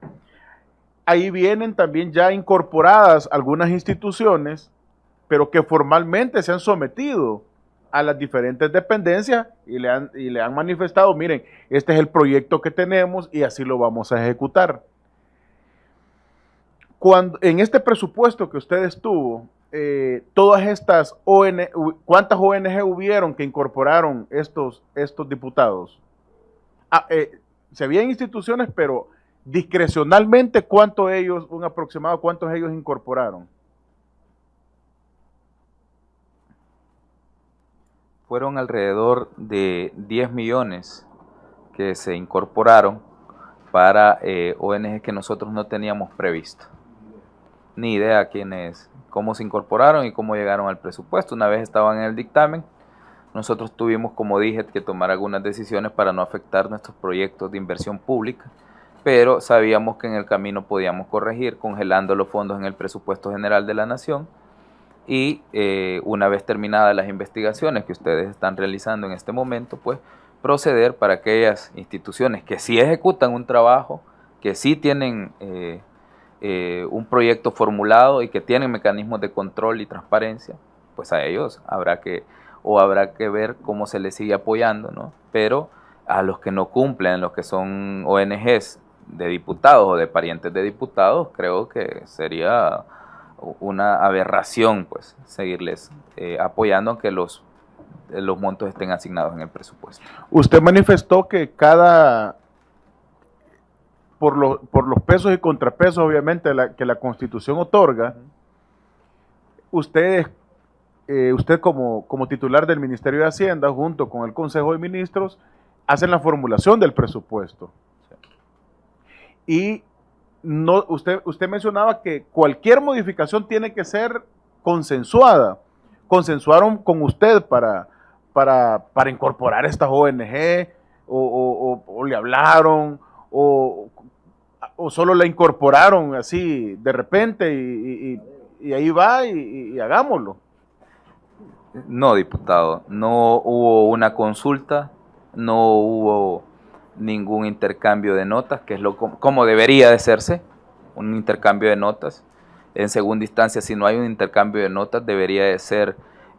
Ahí vienen también ya incorporadas algunas instituciones, pero que formalmente se han sometido a las diferentes dependencias y le han manifestado, miren, este es el proyecto que tenemos y así lo vamos a ejecutar. En este presupuesto que ustedes tuvo, todas estas ONG, ¿cuántas ONG hubieron que incorporaron estos diputados? Se habían instituciones, pero discrecionalmente, un aproximado, ¿cuántos ellos incorporaron? Fueron alrededor de 10 millones que se incorporaron para ONG que nosotros no teníamos previsto. Ni idea cómo se incorporaron y cómo llegaron al presupuesto. Una vez estaban en el dictamen, nosotros tuvimos, como dije, que tomar algunas decisiones para no afectar nuestros proyectos de inversión pública, pero sabíamos que en el camino podíamos corregir congelando los fondos en el presupuesto general de la nación. Y una vez terminadas las investigaciones que ustedes están realizando en este momento, pues proceder para aquellas instituciones que sí ejecutan un trabajo, que sí tienen un proyecto formulado y que tienen mecanismos de control y transparencia, pues a ellos habrá que ver cómo se les sigue apoyando, ¿no? Pero a los que no cumplen, los que son ONGs de diputados o de parientes de diputados, creo que sería una aberración, pues, seguirles apoyando aunque los montos estén asignados en el presupuesto. Usted manifestó que por los pesos y contrapesos, obviamente, que la Constitución otorga, usted como titular del Ministerio de Hacienda, junto con el Consejo de Ministros, hacen la formulación del presupuesto. Y usted mencionaba que cualquier modificación tiene que ser consensuada. ¿Consensuaron con usted para incorporar estas ONG? ¿O le hablaron? ¿O solo la incorporaron así de repente y ahí va y hagámoslo? No, diputado, no hubo una consulta, no hubo ningún intercambio de notas, que es como debería de hacerse, un intercambio de notas. En segunda instancia, si no hay un intercambio de notas, debería de ser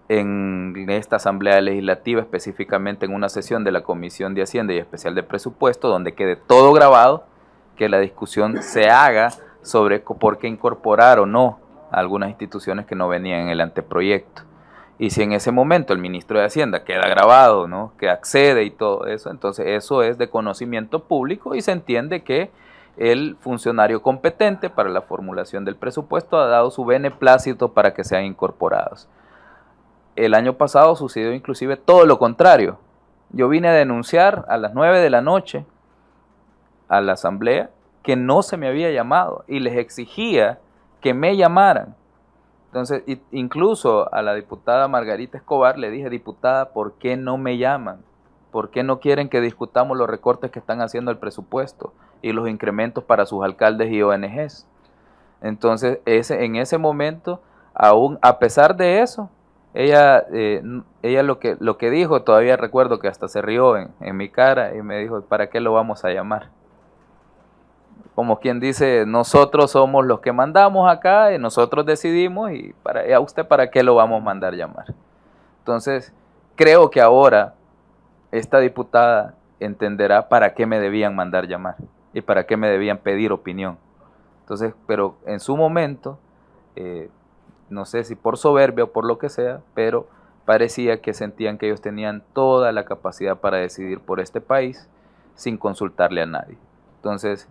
en esta Asamblea Legislativa, específicamente en una sesión de la Comisión de Hacienda y Especial de Presupuesto, donde quede todo grabado, que la discusión se haga sobre por qué incorporar o no a algunas instituciones que no venían en el anteproyecto. Y si en ese momento el ministro de Hacienda queda grabado, ¿no?, que accede y todo eso, entonces eso es de conocimiento público y se entiende que el funcionario competente para la formulación del presupuesto ha dado su beneplácito para que sean incorporados. El año pasado sucedió inclusive todo lo contrario. Yo vine a denunciar a las 9 de la noche a la asamblea que no se me había llamado y les exigía que me llamaran. Entonces, incluso a la diputada Margarita Escobar le dije, diputada, ¿por qué no me llaman? ¿Por qué no quieren que discutamos los recortes que están haciendo al presupuesto y los incrementos para sus alcaldes y ONGs? Entonces, en ese momento, aún a pesar de eso, ella lo que dijo, todavía recuerdo que hasta se rió en mi cara y me dijo, ¿para qué lo vamos a llamar? Como quien dice, nosotros somos los que mandamos acá y nosotros decidimos y a usted para qué lo vamos a mandar llamar. Entonces, creo que ahora esta diputada entenderá para qué me debían mandar llamar y para qué me debían pedir opinión. Entonces, pero en su momento, no sé si por soberbia o por lo que sea, pero parecía que sentían que ellos tenían toda la capacidad para decidir por este país sin consultarle a nadie. Entonces,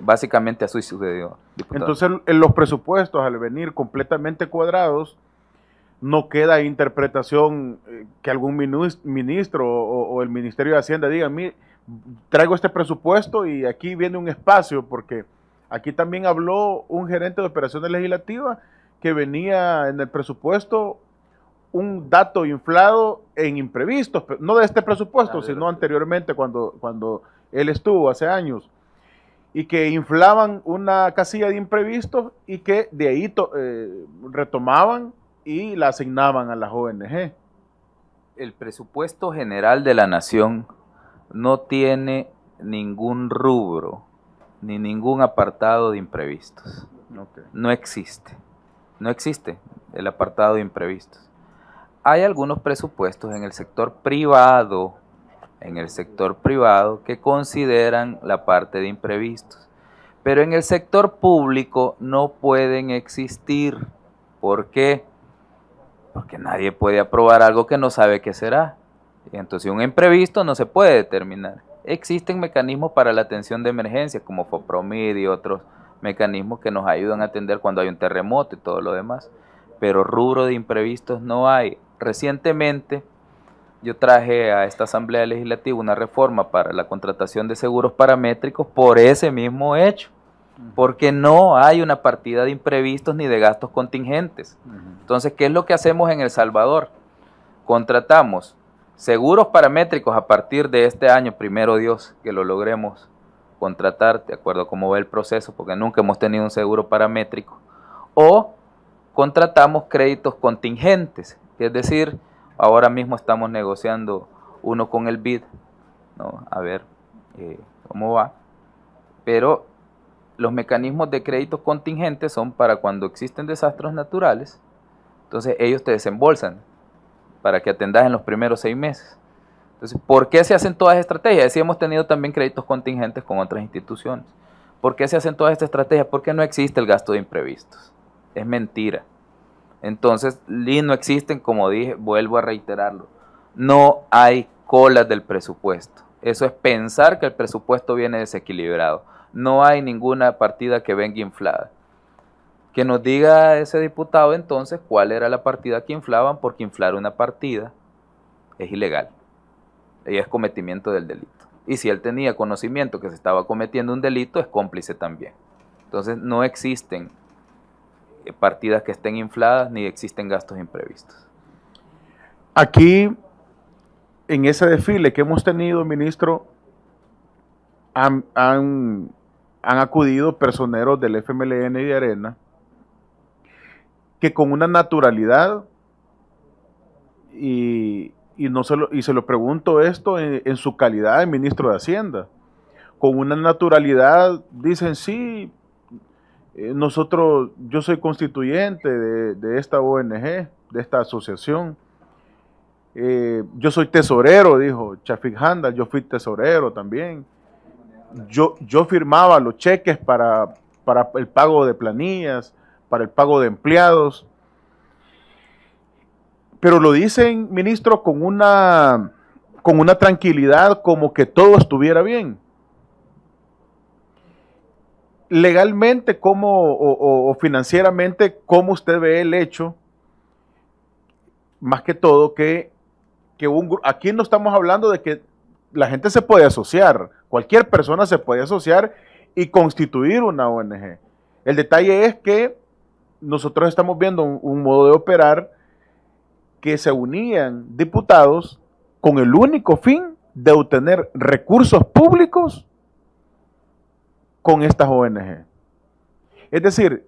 básicamente así sucedió, diputado. Entonces, en los presupuestos, al venir completamente cuadrados, no queda interpretación que algún ministro o el Ministerio de Hacienda diga, mire, traigo este presupuesto y aquí viene un espacio, porque aquí también habló un gerente de operaciones legislativas que venía en el presupuesto un dato inflado en imprevistos, no de este presupuesto, sino anteriormente cuando él estuvo hace años, y que inflaban una casilla de imprevistos y que de ahí retomaban y la asignaban a las ONG. El presupuesto general de la nación no tiene ningún rubro ni ningún apartado de imprevistos. Okay. No existe el apartado de imprevistos. Hay algunos presupuestos en el sector privado que consideran la parte de imprevistos, pero en el sector público no pueden existir. ¿Por qué? Porque nadie puede aprobar algo que no sabe qué será. Y entonces un imprevisto no se puede determinar. Existen mecanismos para la atención de emergencia como FOPROMID y otros mecanismos que nos ayudan a atender cuando hay un terremoto y todo lo demás, pero rubro de imprevistos no hay. Recientemente yo traje a esta Asamblea Legislativa una reforma para la contratación de seguros paramétricos por ese mismo hecho, porque no hay una partida de imprevistos ni de gastos contingentes. Entonces, ¿qué es lo que hacemos en El Salvador? Contratamos seguros paramétricos a partir de este año, primero Dios, que lo logremos contratar, de acuerdo a cómo va el proceso, porque nunca hemos tenido un seguro paramétrico, o contratamos créditos contingentes, es decir, ahora mismo estamos negociando uno con el BID, ¿no? A ver cómo va, pero los mecanismos de créditos contingentes son para cuando existen desastres naturales, entonces ellos te desembolsan para que atendas en los primeros 6 meses. Entonces, ¿por qué se hacen todas estas estrategias? Sí, hemos tenido también créditos contingentes con otras instituciones. ¿Por qué se hacen todas estas estrategias? Porque no existe el gasto de imprevistos. Es mentira. Entonces, no existen, como dije, vuelvo a reiterarlo, no hay colas del presupuesto. Eso es pensar que el presupuesto viene desequilibrado. No hay ninguna partida que venga inflada. Que nos diga ese diputado entonces cuál era la partida que inflaban, porque inflar una partida es ilegal. Y es cometimiento del delito. Y si él tenía conocimiento que se estaba cometiendo un delito, es cómplice también. Entonces no existen partidas que estén infladas ni existen gastos imprevistos. Aquí, en ese desfile que hemos tenido, ministro, han acudido personeros del FMLN y de Arena que con una naturalidad y se lo pregunto esto en su calidad de ministro de Hacienda, con una naturalidad dicen sí, yo soy constituyente de esta ONG, de esta asociación, yo soy tesorero, dijo Chafik Handal, yo fui tesorero también, yo firmaba los cheques para el pago de planillas, para el pago de empleados. Pero lo dicen, ministro, con una tranquilidad, como que todo estuviera bien. Legalmente, o financieramente, ¿cómo usted ve el hecho? Más que todo, que que aquí no estamos hablando de que la gente se puede asociar, cualquier persona se puede asociar y constituir una ONG. El detalle es que nosotros estamos viendo un modo de operar que se unían diputados con el único fin de obtener recursos públicos con estas ONG. Es decir,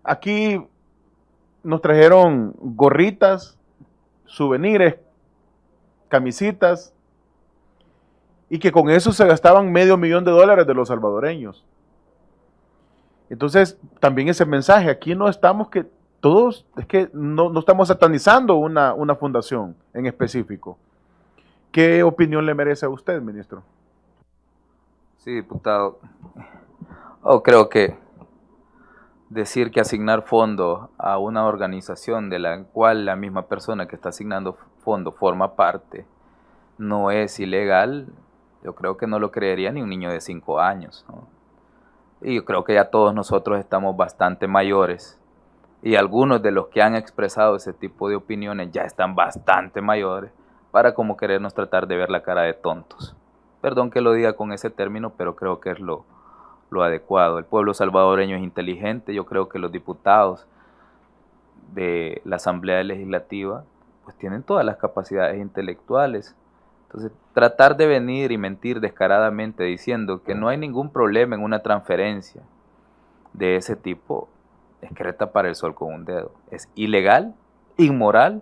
aquí nos trajeron gorritas, souvenirs, camisitas, y que con eso se gastaban $500,000 de los salvadoreños. Entonces, también ese mensaje, aquí no estamos que todos, es que no estamos satanizando una fundación en específico. ¿Qué opinión le merece a usted, ministro? Sí, diputado. Creo que decir que asignar fondos a una organización de la cual la misma persona que está asignando fondos forma parte no es ilegal, yo creo que no lo creería ni un niño de 5 años, ¿no? Y yo creo que ya todos nosotros estamos bastante mayores y algunos de los que han expresado ese tipo de opiniones ya están bastante mayores para como querernos tratar de ver la cara de tontos. Perdón que lo diga con ese término, pero creo que es lo adecuado. El pueblo salvadoreño es inteligente, yo creo que los diputados de la Asamblea Legislativa pues tienen todas las capacidades intelectuales. Entonces, tratar de venir y mentir descaradamente diciendo que no hay ningún problema en una transferencia de ese tipo es querer tapar el sol con un dedo. Es ilegal, inmoral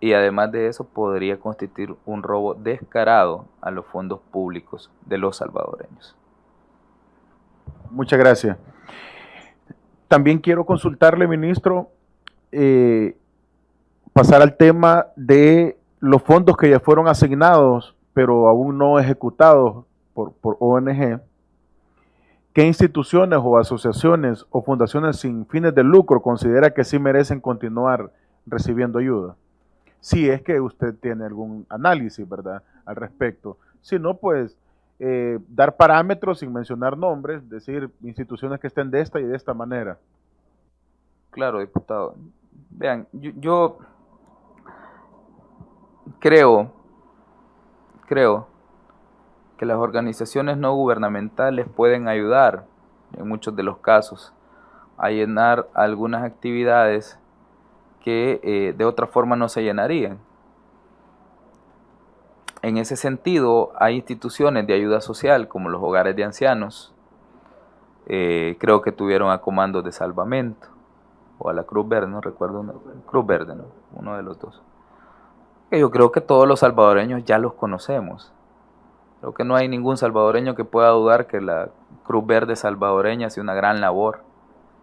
y además de eso podría constituir un robo descarado a los fondos públicos de los salvadoreños. Muchas gracias. También quiero consultarle, ministro, pasar al tema de los fondos que ya fueron asignados, pero aún no ejecutados por ONG. ¿Qué instituciones o asociaciones o fundaciones sin fines de lucro considera que sí merecen continuar recibiendo ayuda? Si es que usted tiene algún análisis, ¿verdad?, al respecto. Si no, pues dar parámetros sin mencionar nombres, decir instituciones que estén de esta y de esta manera. Claro, diputado. Vean, yo creo que las organizaciones no gubernamentales pueden ayudar, en muchos de los casos, a llenar algunas actividades que de otra forma no se llenarían. En ese sentido, hay instituciones de ayuda social, como los hogares de ancianos, creo que tuvieron a comandos de salvamento, o a la Cruz Verde, no recuerdo, Cruz Verde, ¿no? Uno de los dos. Yo creo que todos los salvadoreños ya los conocemos. Creo que no hay ningún salvadoreño que pueda dudar que la Cruz Verde salvadoreña hace una gran labor,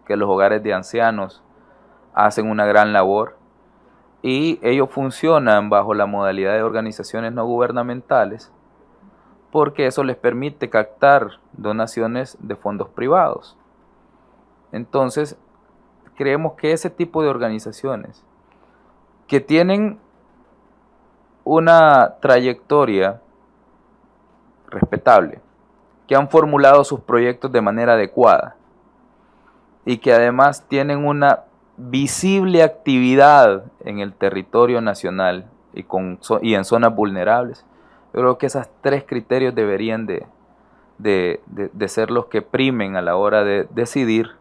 que los hogares de ancianos hacen una gran labor y ellos funcionan bajo la modalidad de organizaciones no gubernamentales porque eso les permite captar donaciones de fondos privados. Entonces, creemos que ese tipo de organizaciones que tienen una trayectoria respetable, que han formulado sus proyectos de manera adecuada y que además tienen una visible actividad en el territorio nacional y en zonas vulnerables, yo creo que esos 3 criterios deberían de ser los que primen a la hora de decidir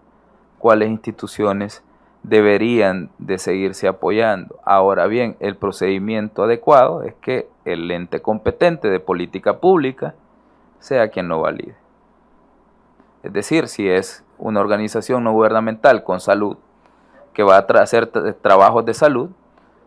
cuáles instituciones deberían de seguirse apoyando. Ahora bien, el procedimiento adecuado es que el ente competente de política pública sea quien lo valide. Es decir, si es una organización no gubernamental con salud que va a hacer trabajos de salud,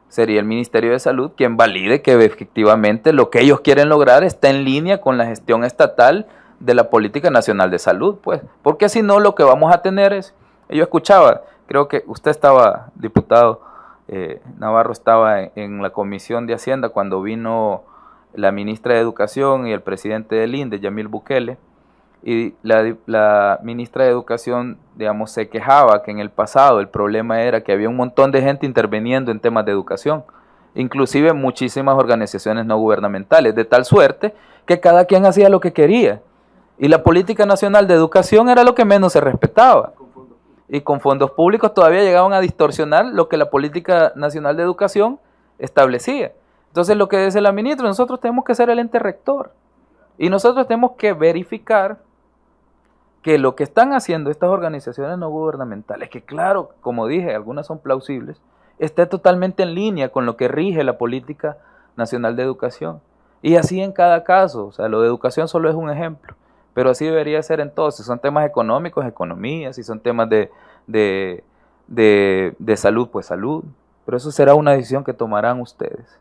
sería el Ministerio de Salud quien valide que efectivamente lo que ellos quieren lograr está en línea con la gestión estatal de la Política Nacional de Salud, pues, porque si no lo que vamos a tener es, yo escuchaba, creo que usted estaba, diputado Navarro, estaba en la Comisión de Hacienda cuando vino la ministra de Educación y el presidente del INDE, Yamil Bukele, y la ministra de Educación, digamos, se quejaba que en el pasado el problema era que había un montón de gente interviniendo en temas de educación, inclusive muchísimas organizaciones no gubernamentales, de tal suerte que cada quien hacía lo que quería, y la Política Nacional de Educación era lo que menos se respetaba. Y con fondos públicos todavía llegaban a distorsionar lo que la Política Nacional de Educación establecía. Entonces lo que dice la ministra, nosotros tenemos que ser el ente rector y nosotros tenemos que verificar que lo que están haciendo estas organizaciones no gubernamentales, que claro, como dije, algunas son plausibles, esté totalmente en línea con lo que rige la política nacional de educación. Y así en cada caso, o sea, lo de educación solo es un ejemplo, pero así debería ser en todos. Si son temas económicos, economía, si son temas de salud, pues salud. Pero eso será una decisión que tomarán ustedes.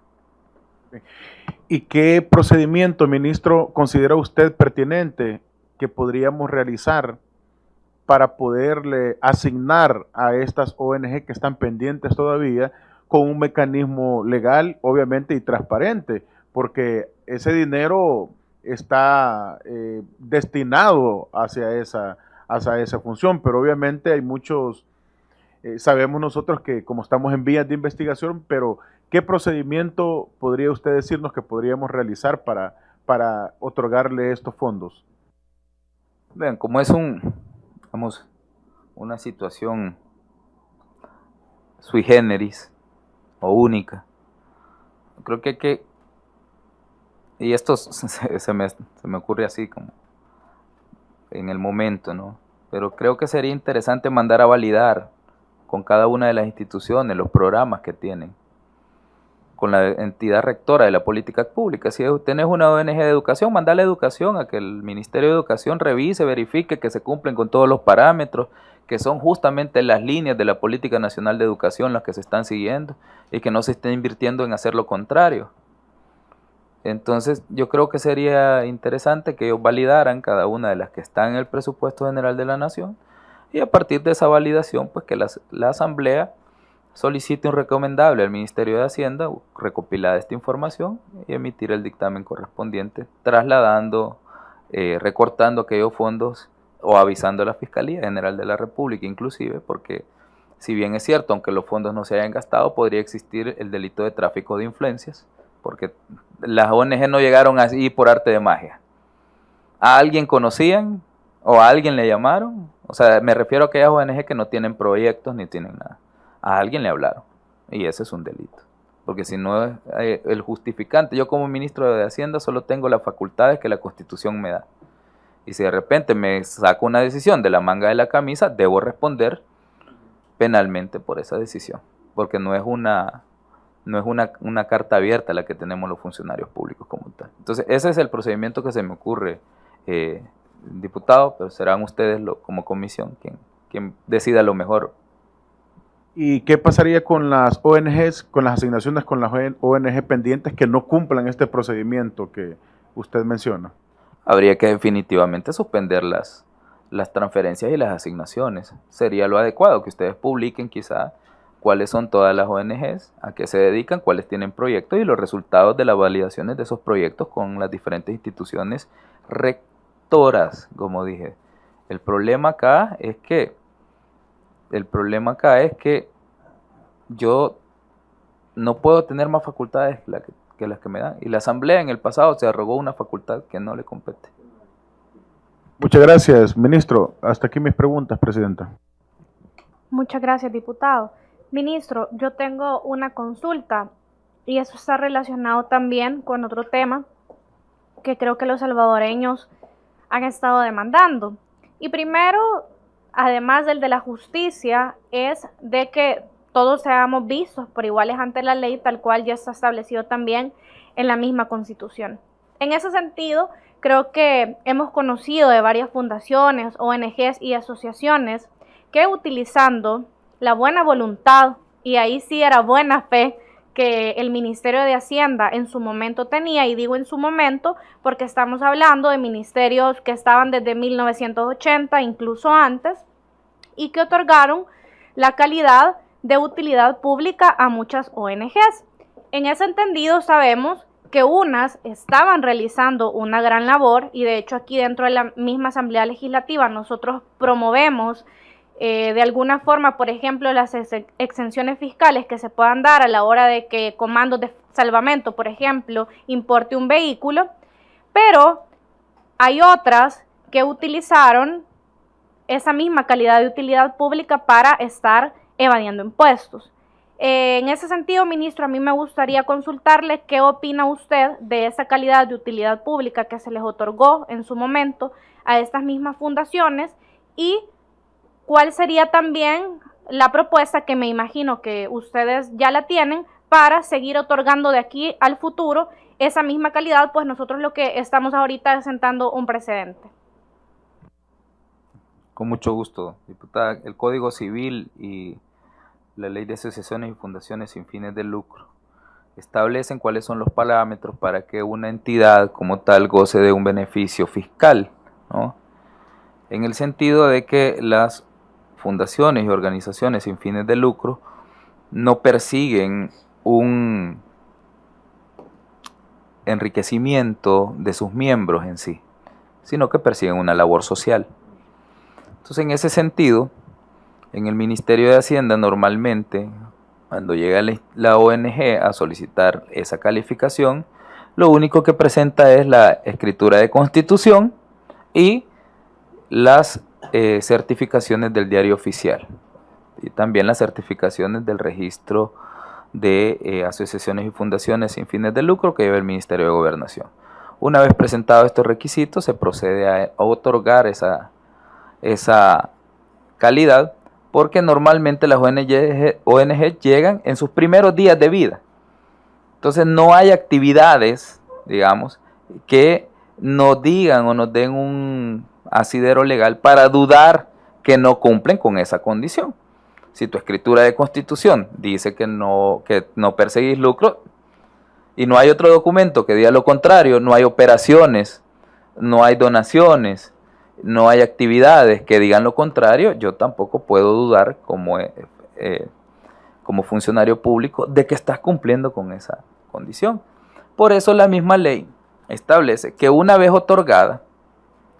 ¿Y qué procedimiento, ministro, considera usted pertinente que podríamos realizar para poderle asignar a estas ONG que están pendientes todavía con un mecanismo legal, obviamente, y transparente? Porque ese dinero está destinado hacia esa función, pero obviamente hay muchos, sabemos nosotros que como estamos en vías de investigación, pero ¿qué procedimiento podría usted decirnos que podríamos realizar para otorgarle estos fondos? Vean, como es una situación sui generis o única, creo que hay que, y esto se me ocurre así como en el momento, ¿no? Pero creo que sería interesante mandar a validar con cada una de las instituciones los programas que tienen, con la entidad rectora de la política pública. Si tenés una ONG de educación, mandale educación a que el Ministerio de Educación revise, verifique que se cumplen con todos los parámetros, que son justamente las líneas de la Política Nacional de Educación las que se están siguiendo y que no se esté invirtiendo en hacer lo contrario. Entonces yo creo que sería interesante que ellos validaran cada una de las que están en el presupuesto general de la Nación y a partir de esa validación, pues que la Asamblea solicite un recomendable al Ministerio de Hacienda, recopilar esta información y emitir el dictamen correspondiente, trasladando, recortando aquellos fondos o avisando a la Fiscalía General de la República inclusive, porque si bien es cierto, aunque los fondos no se hayan gastado, podría existir el delito de tráfico de influencias, porque las ONG no llegaron así por arte de magia. ¿A alguien conocían o a alguien le llamaron? O sea, me refiero a aquellas ONG que no tienen proyectos ni tienen nada. A alguien le hablaron y ese es un delito, porque si no el justificante, yo como ministro de Hacienda solo tengo las facultades que la Constitución me da y si de repente me saco una decisión de la manga de la camisa, debo responder penalmente por esa decisión, porque no es una carta abierta la que tenemos los funcionarios públicos como tal. Entonces ese es el procedimiento que se me ocurre, diputado, pero serán ustedes como comisión quien decida lo mejor. ¿Y qué pasaría con las ONGs, con las asignaciones con las ONG pendientes que no cumplan este procedimiento que usted menciona? Habría que definitivamente suspender las transferencias y las asignaciones. Sería lo adecuado que ustedes publiquen quizá cuáles son todas las ONGs, a qué se dedican, cuáles tienen proyectos y los resultados de las validaciones de esos proyectos con las diferentes instituciones rectoras, como dije. El problema acá es que yo no puedo tener más facultades que las que me dan. Y la Asamblea en el pasado se arrogó una facultad que no le compete. Muchas gracias, ministro. Hasta aquí mis preguntas, presidenta. Muchas gracias, diputado. Ministro, yo tengo una consulta y eso está relacionado también con otro tema que creo que los salvadoreños han estado demandando. Y primero, además del de la justicia, es de que todos seamos vistos por iguales ante la ley, tal cual ya está establecido también en la misma Constitución. En ese sentido, creo que hemos conocido de varias fundaciones, ONGs y asociaciones que utilizando la buena voluntad, y ahí sí era buena fe, que el Ministerio de Hacienda en su momento tenía, y digo en su momento porque estamos hablando de ministerios que estaban desde 1980, incluso antes, y que otorgaron la calidad de utilidad pública a muchas ONGs. En ese entendido sabemos que unas estaban realizando una gran labor y de hecho aquí dentro de la misma Asamblea Legislativa nosotros promovemos de alguna forma, por ejemplo, las exenciones fiscales que se puedan dar a la hora de que comandos de salvamento, por ejemplo, importe un vehículo, pero hay otras que utilizaron esa misma calidad de utilidad pública para estar evadiendo impuestos. En ese sentido, ministro, a mí me gustaría consultarle qué opina usted de esa calidad de utilidad pública que se les otorgó en su momento a estas mismas fundaciones y cuál sería también la propuesta, que me imagino que ustedes ya la tienen, para seguir otorgando de aquí al futuro esa misma calidad, pues nosotros lo que estamos ahorita es sentando un precedente. Con mucho gusto, diputada. El Código Civil y la Ley de Asociaciones y Fundaciones sin fines de lucro establecen cuáles son los parámetros para que una entidad como tal goce de un beneficio fiscal, ¿no? En el sentido de que las fundaciones y organizaciones sin fines de lucro no persiguen un enriquecimiento de sus miembros en sí, sino que persiguen una labor social. Entonces, en ese sentido, en el Ministerio de Hacienda normalmente, cuando llega la ONG a solicitar esa calificación, lo único que presenta es la escritura de constitución y las certificaciones del diario oficial y también las certificaciones del registro de asociaciones y fundaciones sin fines de lucro que lleva el Ministerio de Gobernación. Una vez presentados estos requisitos, se procede a otorgar esa calidad, porque normalmente las ONG llegan en sus primeros días de vida. Entonces no hay actividades, digamos, que nos digan o nos den un asidero legal para dudar que no cumplen con esa condición. Si tu escritura de constitución dice que no perseguís lucro y no hay otro documento que diga lo contrario, no hay operaciones, no hay donaciones, no hay actividades que digan lo contrario, yo tampoco puedo dudar como funcionario público de que estás cumpliendo con esa condición. Por eso la misma ley establece que una vez otorgada,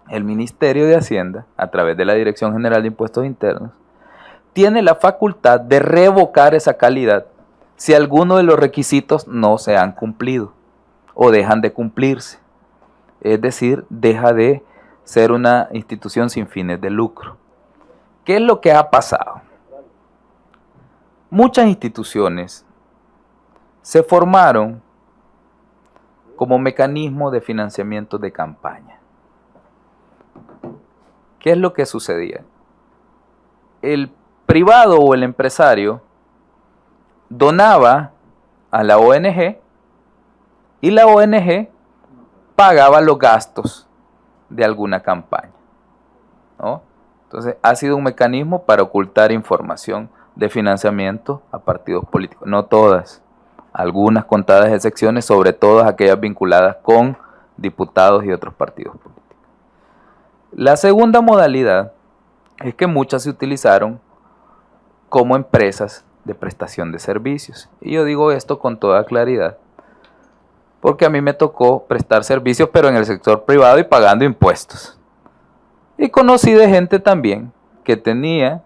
el Ministerio de Hacienda, a través de la Dirección General de Impuestos Internos, tiene la facultad de revocar esa calidad si alguno de los requisitos no se han cumplido o dejan de cumplirse. Es decir, deja de ser una institución sin fines de lucro. ¿Qué es lo que ha pasado? Muchas instituciones se formaron como mecanismo de financiamiento de campaña. ¿Qué es lo que sucedía? El privado o el empresario donaba a la ONG y la ONG pagaba los gastos de alguna campaña, ¿no? Entonces ha sido un mecanismo para ocultar información de financiamiento a partidos políticos. No todas, algunas contadas excepciones, sobre todo aquellas vinculadas con diputados y otros partidos políticos. La segunda modalidad es que muchas se utilizaron como empresas de prestación de servicios. Y yo digo esto con toda claridad, porque a mí me tocó prestar servicios, pero en el sector privado y pagando impuestos. Y conocí de gente también que tenía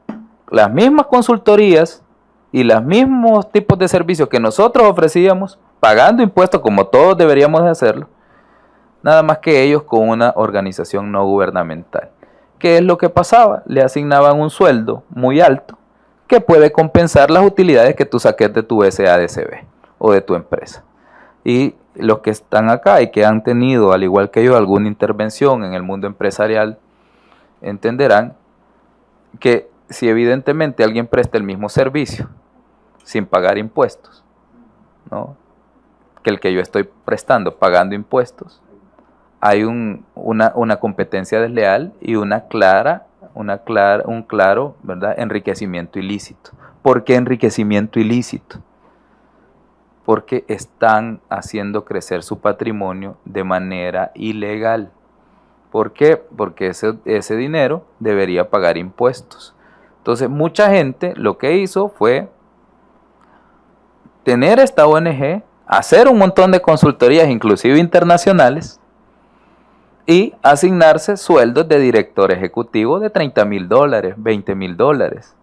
las mismas consultorías y los mismos tipos de servicios que nosotros ofrecíamos, pagando impuestos como todos deberíamos de hacerlo, nada más que ellos con una organización no gubernamental. ¿Qué es lo que pasaba? Le asignaban un sueldo muy alto que puede compensar las utilidades que tú saques de tu SADCB o de tu empresa. Y los que están acá y que han tenido, al igual que yo, alguna intervención en el mundo empresarial, entenderán que si evidentemente alguien presta el mismo servicio sin pagar impuestos, ¿no?, que el que yo estoy prestando pagando impuestos, hay una competencia desleal y un claro, ¿verdad?, enriquecimiento ilícito. ¿Por qué enriquecimiento ilícito? Porque están haciendo crecer su patrimonio de manera ilegal. ¿Por qué? Porque ese dinero debería pagar impuestos. Entonces, mucha gente lo que hizo fue tener esta ONG, hacer un montón de consultorías, inclusive internacionales, y asignarse sueldos de director ejecutivo de $30,000, $20,000.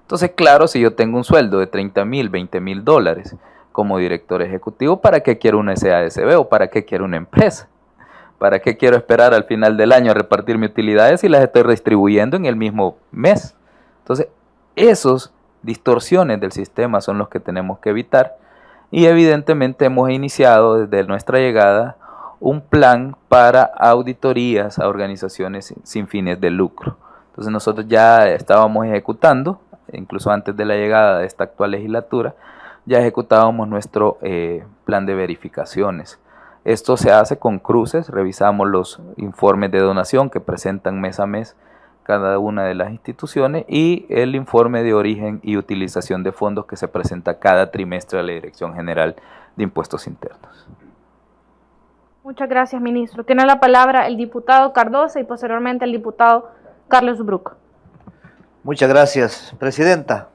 Entonces, claro, si yo tengo un sueldo de $30,000, $20,000 como director ejecutivo, ¿para qué quiero una SADCB o para qué quiero una empresa? ¿Para qué quiero esperar al final del año a repartir mis utilidades si las estoy redistribuyendo en el mismo mes? Entonces, esos distorsiones del sistema son los que tenemos que evitar. Y evidentemente hemos iniciado desde nuestra llegada un plan para auditorías a organizaciones sin fines de lucro. Entonces nosotros ya estábamos ejecutando, incluso antes de la llegada de esta actual legislatura, ya ejecutábamos nuestro plan de verificaciones. Esto se hace con cruces, revisamos los informes de donación que presentan mes a mes cada una de las instituciones y el informe de origen y utilización de fondos que se presenta cada trimestre a la Dirección General de Impuestos Internos. Muchas gracias, ministro. Tiene la palabra el diputado Cardosa y posteriormente el diputado Carlos Bruc. Muchas gracias, presidenta.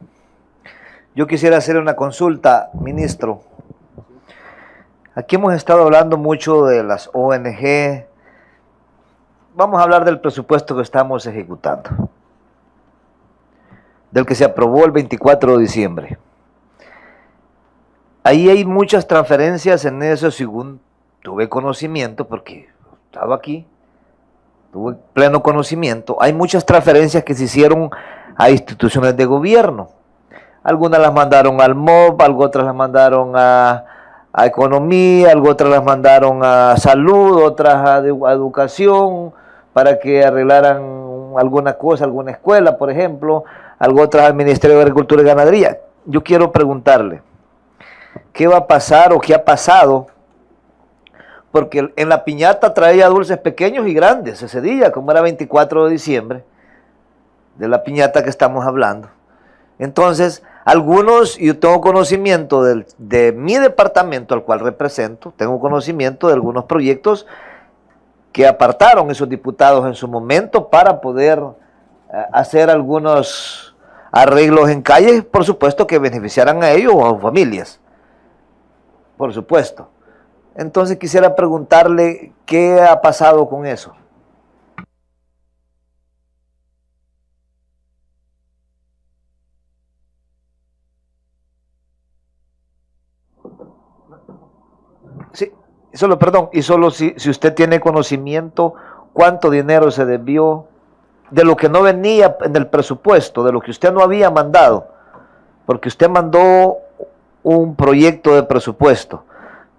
Yo quisiera hacer una consulta, ministro. Aquí hemos estado hablando mucho de las ONG. Vamos a hablar del presupuesto que estamos ejecutando, del que se aprobó el 24 de diciembre. Ahí hay muchas transferencias en eso, según tuve conocimiento, porque estaba aquí, tuve pleno conocimiento. Hay muchas transferencias que se hicieron a instituciones de gobierno. Algunas las mandaron al MOB, otras las mandaron a Economía, otras las mandaron a Salud, otras a Educación, para que arreglaran alguna cosa, alguna escuela, por ejemplo, otras al Ministerio de Agricultura y Ganadería. Yo quiero preguntarle, ¿qué va a pasar o qué ha pasado? Porque en la piñata traía dulces pequeños y grandes ese día, como era 24 de diciembre, de la piñata que estamos hablando. Entonces, algunos, yo tengo conocimiento de mi departamento al cual represento, tengo conocimiento de algunos proyectos que apartaron esos diputados en su momento para poder hacer algunos arreglos en calles, por supuesto que beneficiaran a ellos o a sus familias, por supuesto. Entonces quisiera preguntarle qué ha pasado con eso. Sí, solo si usted tiene conocimiento, cuánto dinero se desvió de lo que no venía en el presupuesto, de lo que usted no había mandado, porque usted mandó un proyecto de presupuesto,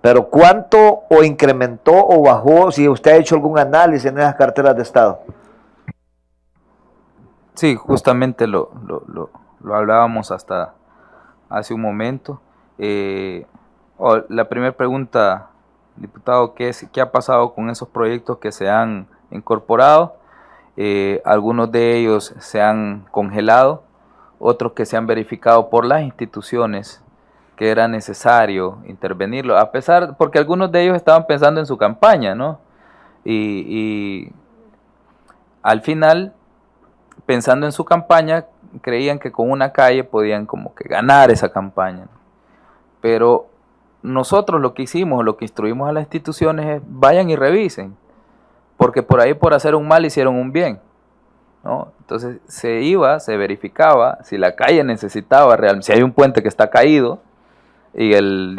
pero cuánto o incrementó o bajó, si usted ha hecho algún análisis en esas carteras de Estado. Sí, justamente lo hablábamos hasta hace un momento. La primera pregunta, diputado, ¿qué ha pasado con esos proyectos que se han incorporado? Algunos de ellos se han congelado, otros que se han verificado por las instituciones que era necesario intervenirlo, porque algunos de ellos estaban pensando en su campaña, ¿no? Y al final, pensando en su campaña, creían que con una calle podían como que ganar esa campaña, ¿no? Pero nosotros lo que hicimos, lo que instruimos a las instituciones es vayan y revisen, porque por ahí por hacer un mal hicieron un bien, ¿no? Entonces se verificaba si la calle necesitaba realmente, si hay un puente que está caído y el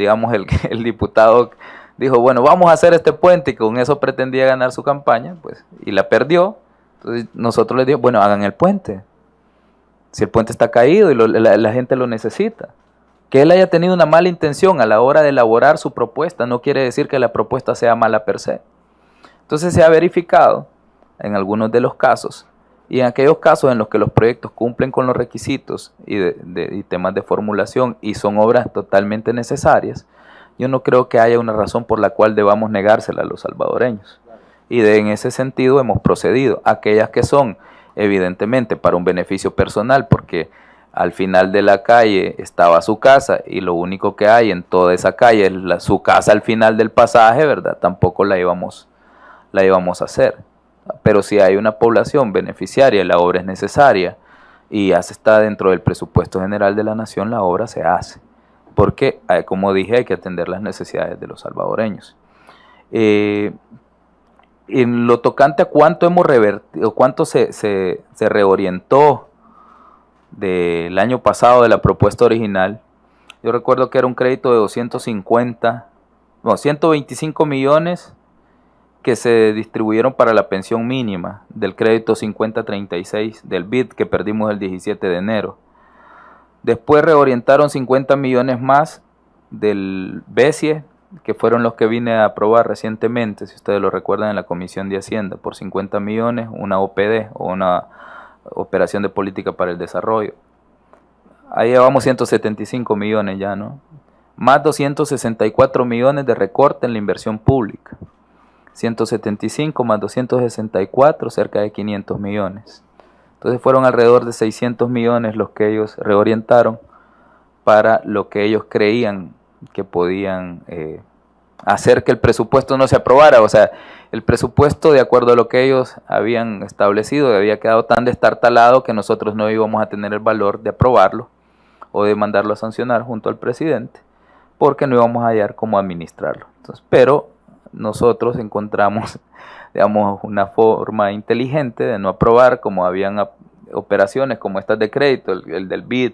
diputado dijo, bueno, vamos a hacer este puente y con eso pretendía ganar su campaña, pues, y la perdió. Entonces nosotros les dijimos, bueno, hagan el puente, si el puente está caído y la gente lo necesita. Que él haya tenido una mala intención a la hora de elaborar su propuesta no quiere decir que la propuesta sea mala per se. Entonces se ha verificado en algunos de los casos y en aquellos casos en los que los proyectos cumplen con los requisitos y temas de formulación y son obras totalmente necesarias, yo no creo que haya una razón por la cual debamos negársela a los salvadoreños. Y en ese sentido hemos procedido. Aquellas que son evidentemente para un beneficio personal, porque al final de la calle estaba su casa y lo único que hay en toda esa calle es su casa al final del pasaje, ¿verdad? Tampoco la íbamos a hacer. Pero si hay una población beneficiaria y la obra es necesaria y ya está dentro del presupuesto general de la nación, la obra se hace. Porque, como dije, hay que atender las necesidades de los salvadoreños. En lo tocante a cuánto hemos revertido, cuánto se reorientó del año pasado de la propuesta original, yo recuerdo que era un crédito de 125 millones que se distribuyeron para la pensión mínima del crédito 5036 del BID que perdimos el 17 de enero. Después reorientaron 50 millones más del BESIE, que fueron los que vine a aprobar recientemente, si ustedes lo recuerdan, en la Comisión de Hacienda, por 50 millones, una OPD, o una Operación de Política para el Desarrollo. Ahí llevamos 175 millones ya, ¿no? Más 264 millones de recorte en la inversión pública. 175 más 264, cerca de 500 millones. Entonces fueron alrededor de 600 millones los que ellos reorientaron para lo que ellos creían que podían hacer que el presupuesto no se aprobara. O sea, el presupuesto, de acuerdo a lo que ellos habían establecido, había quedado tan destartalado que nosotros no íbamos a tener el valor de aprobarlo o de mandarlo a sancionar junto al presidente, porque no íbamos a hallar cómo administrarlo. Entonces, pero nosotros encontramos, digamos, una forma inteligente de no aprobar, como habían operaciones como estas de crédito, el del BID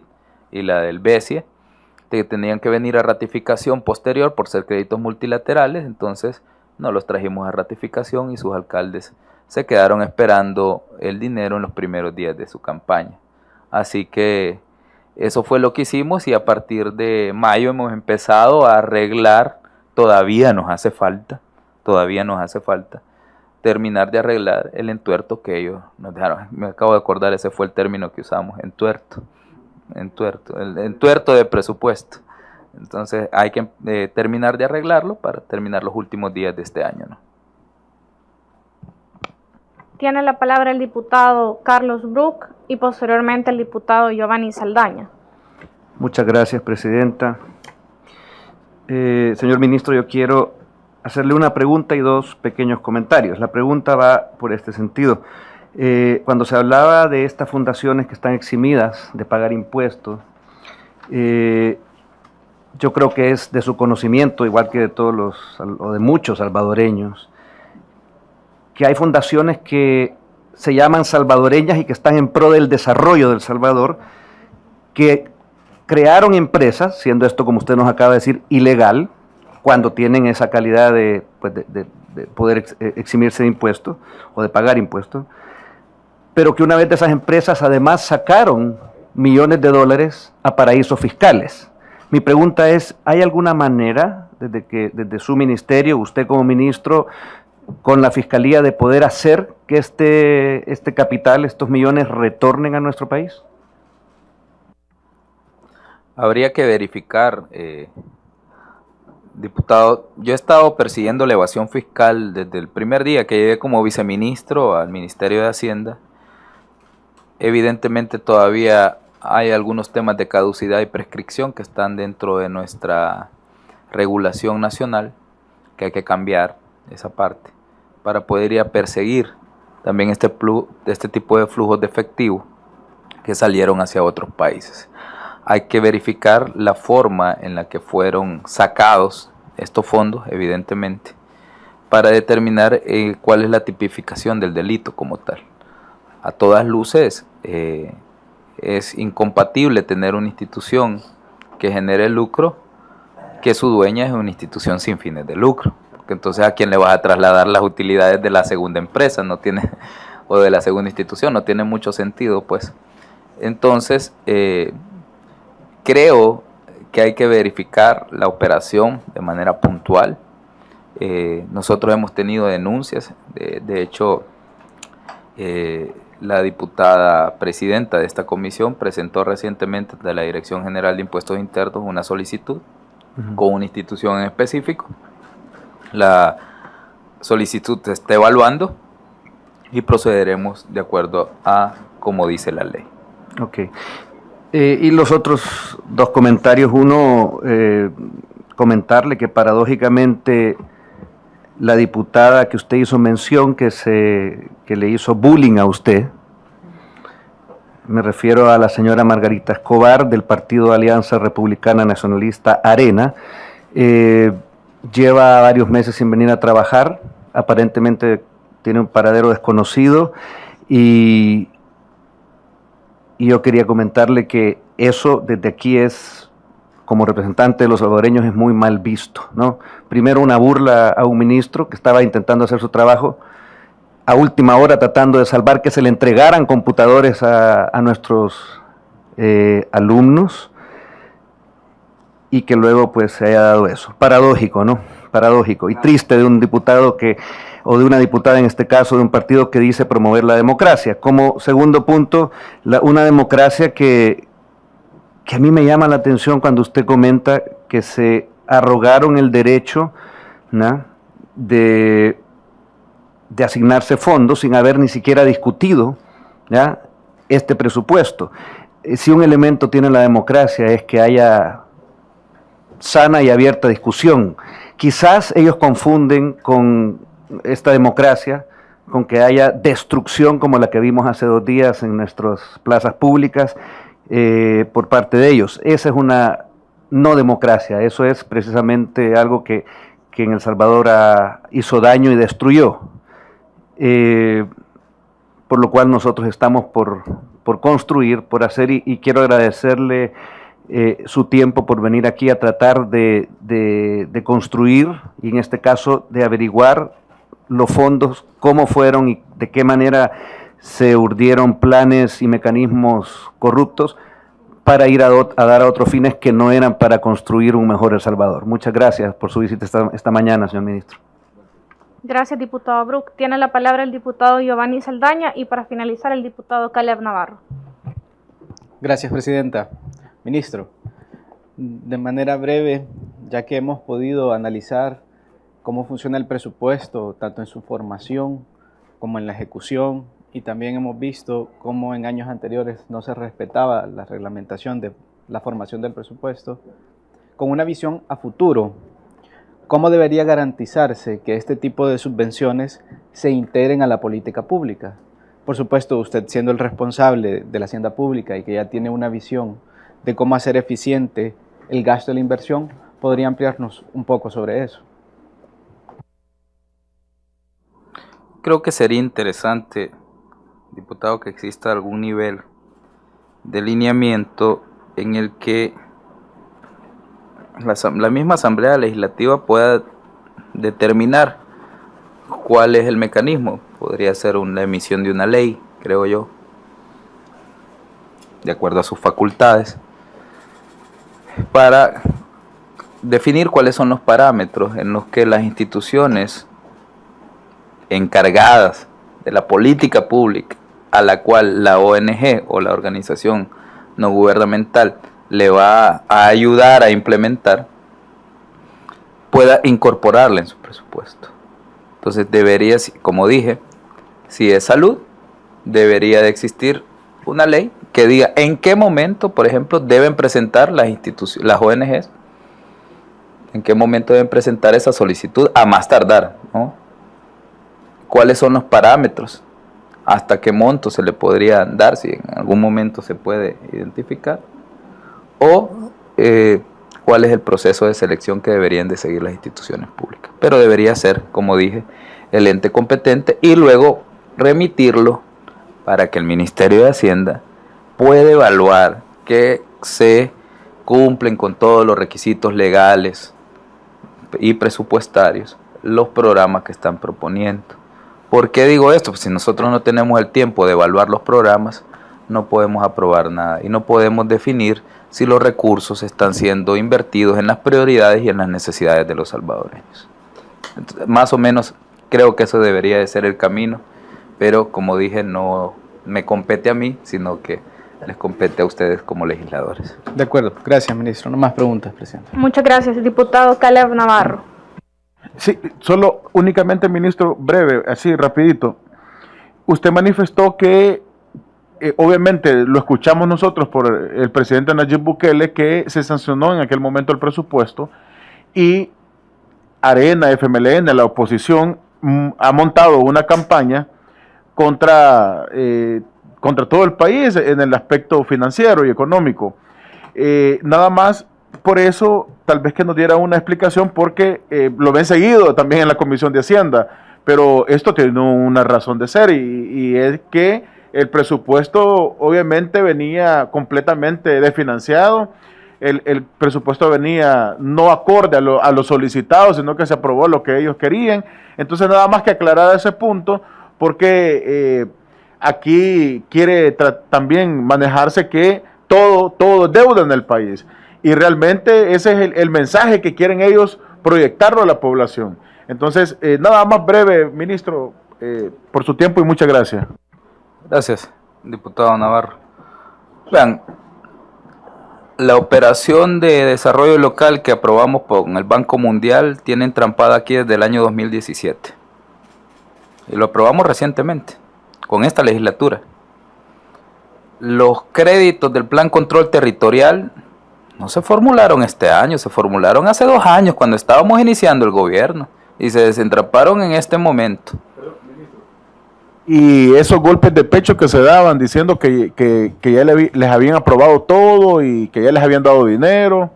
y la del BESIE, que tenían que venir a ratificación posterior por ser créditos multilaterales. Entonces no los trajimos a ratificación y sus alcaldes se quedaron esperando el dinero en los primeros días de su campaña. Así que eso fue lo que hicimos, y a partir de mayo hemos empezado a arreglar. Todavía nos hace falta terminar de arreglar el entuerto que ellos nos dejaron. Me acabo de acordar, ese fue el término que usamos, entuerto, el entuerto de presupuesto. Entonces hay que terminar de arreglarlo para terminar los últimos días de este año, ¿no? Tiene la palabra el diputado Carlos Bruch y posteriormente el diputado Giovanni Saldaña. Muchas gracias, presidenta. Señor ministro, yo quiero hacerle una pregunta y dos pequeños comentarios. La pregunta va por este sentido. Cuando se hablaba de estas fundaciones que están eximidas de pagar impuestos, yo creo que es de su conocimiento, igual que de todos o de muchos salvadoreños, que hay fundaciones que se llaman salvadoreñas y que están en pro del desarrollo del Salvador, que crearon empresas, siendo esto, como usted nos acaba de decir, ilegal, cuando tienen esa calidad de poder eximirse de impuestos o de pagar impuestos, pero que una vez de esas empresas además sacaron millones de dólares a paraísos fiscales. Mi pregunta es, ¿hay alguna manera, desde su ministerio, usted como ministro, con la Fiscalía, de poder hacer que este capital, estos millones, retornen a nuestro país? Habría que verificar, diputado. Yo he estado persiguiendo la evasión fiscal desde el primer día que llegué como viceministro al Ministerio de Hacienda. Evidentemente todavía hay algunos temas de caducidad y prescripción que están dentro de nuestra regulación nacional, que hay que cambiar esa parte para poder ir a perseguir también este tipo de flujos de efectivo que salieron hacia otros países. Hay que verificar la forma en la que fueron sacados estos fondos, evidentemente, para determinar cuál es la tipificación del delito como tal. A todas luces, es incompatible tener una institución que genere lucro, que su dueña es una institución sin fines de lucro. Porque entonces, ¿a quién le vas a trasladar las utilidades de la segunda empresa? No tiene, o de la segunda institución, no tiene mucho sentido, pues. Entonces, creo que hay que verificar la operación de manera puntual. Nosotros hemos tenido denuncias, de hecho, la diputada presidenta de esta comisión presentó recientemente de la Dirección General de Impuestos Internos una solicitud con una institución en específico. La solicitud se está evaluando y procederemos de acuerdo a como dice la ley. Ok. Y los otros dos comentarios. Uno, comentarle que paradójicamente la diputada que usted hizo mención que le hizo bullying a usted, me refiero a la señora Margarita Escobar del Partido Alianza Republicana Nacionalista Arena, lleva varios meses sin venir a trabajar, aparentemente tiene un paradero desconocido, y yo quería comentarle que eso desde aquí es, como representante de los salvadoreños, es muy mal visto, ¿no? Primero, una burla a un ministro que estaba intentando hacer su trabajo, a última hora tratando de salvar que se le entregaran computadores a nuestros alumnos, y que luego pues se haya dado eso. Paradójico, ¿no? Paradójico y triste de un diputado o de una diputada en este caso, de un partido que dice promover la democracia. Como segundo punto, una democracia que a mí me llama la atención cuando usted comenta que se arrogaron el derecho, ¿no?, de asignarse fondos sin haber ni siquiera discutido, ¿ya?, este presupuesto. Si un elemento tiene la democracia es que haya sana y abierta discusión. Quizás ellos confunden con esta democracia con que haya destrucción como la que vimos hace 2 días en nuestras plazas públicas por parte de ellos. Esa es una no democracia, eso es precisamente algo que en El Salvador hizo daño y destruyó. Por lo cual nosotros estamos por construir, por hacer, y quiero agradecerle su tiempo por venir aquí a tratar de construir, y en este caso de averiguar los fondos, cómo fueron y de qué manera se urdieron planes y mecanismos corruptos para ir a dar a otros fines que no eran para construir un mejor El Salvador. Muchas gracias por su visita esta mañana, señor ministro. Gracias, diputado Brook. Tiene la palabra el diputado Giovanni Saldaña y para finalizar el diputado Caleb Navarro. Gracias, presidenta. Ministro, de manera breve, ya que hemos podido analizar cómo funciona el presupuesto, tanto en su formación como en la ejecución, y también hemos visto cómo en años anteriores no se respetaba la reglamentación de la formación del presupuesto, con una visión a futuro, ¿cómo debería garantizarse que este tipo de subvenciones se integren a la política pública? Por supuesto, usted siendo el responsable de la hacienda pública y que ya tiene una visión de cómo hacer eficiente el gasto de la inversión, ¿podría ampliarnos un poco sobre eso? Creo que sería interesante, diputado, que exista algún nivel de lineamiento en el que la misma Asamblea Legislativa pueda determinar cuál es el mecanismo. Podría ser la emisión de una ley, creo yo, de acuerdo a sus facultades, para definir cuáles son los parámetros en los que las instituciones encargadas de la política pública a la cual la ONG o la organización no gubernamental le va a ayudar a implementar, pueda incorporarla en su presupuesto. Entonces debería, como dije, si es salud, debería de existir una ley que diga en qué momento, por ejemplo, deben presentar las ONGs, en qué momento deben presentar esa solicitud a más tardar, ¿no? ¿Cuáles son los parámetros? ¿Hasta qué monto se le podría dar, si en algún momento se puede identificar? O cuál es el proceso de selección que deberían de seguir las instituciones públicas. Pero debería ser, como dije, el ente competente y luego remitirlo para que el Ministerio de Hacienda pueda evaluar que se cumplen con todos los requisitos legales y presupuestarios los programas que están proponiendo. ¿Por qué digo esto? Pues si nosotros no tenemos el tiempo de evaluar los programas, no podemos aprobar nada y no podemos definir si los recursos están siendo invertidos en las prioridades y en las necesidades de los salvadoreños. Entonces, más o menos creo que eso debería de ser el camino, pero como dije, no me compete a mí, sino que les compete a ustedes como legisladores. De acuerdo, gracias, ministro. No más preguntas, presidente. Muchas gracias, diputado Caleb Navarro. Sí, solo únicamente, ministro, breve, así rapidito. Usted manifestó que, obviamente, lo escuchamos nosotros por el presidente Nayib Bukele, que se sancionó en aquel momento el presupuesto, y Arena, FMLN, la oposición, ha montado una campaña contra todo el país en el aspecto financiero y económico. Nada más, por eso, tal vez que nos diera una explicación, porque lo ven seguido también en la Comisión de Hacienda, pero esto tiene una razón de ser, y es que el presupuesto obviamente venía completamente desfinanciado. El presupuesto venía no acorde a lo solicitado, sino que se aprobó lo que ellos querían. Entonces, nada más que aclarar ese punto, porque aquí quiere también manejarse que todo es deuda en el país. Y realmente ese es el mensaje que quieren ellos proyectarlo a la población. Entonces, nada más breve, ministro, por su tiempo y muchas gracias. Gracias, diputado Navarro. Vean, la operación de desarrollo local que aprobamos con el Banco Mundial tiene entrampada aquí desde el año 2017. Y lo aprobamos recientemente, con esta legislatura. Los créditos del Plan Control Territorial no se formularon este año, se formularon hace 2 años cuando estábamos iniciando el gobierno y se desentramparon en este momento. Y esos golpes de pecho que se daban diciendo que ya les habían aprobado todo y que ya les habían dado dinero.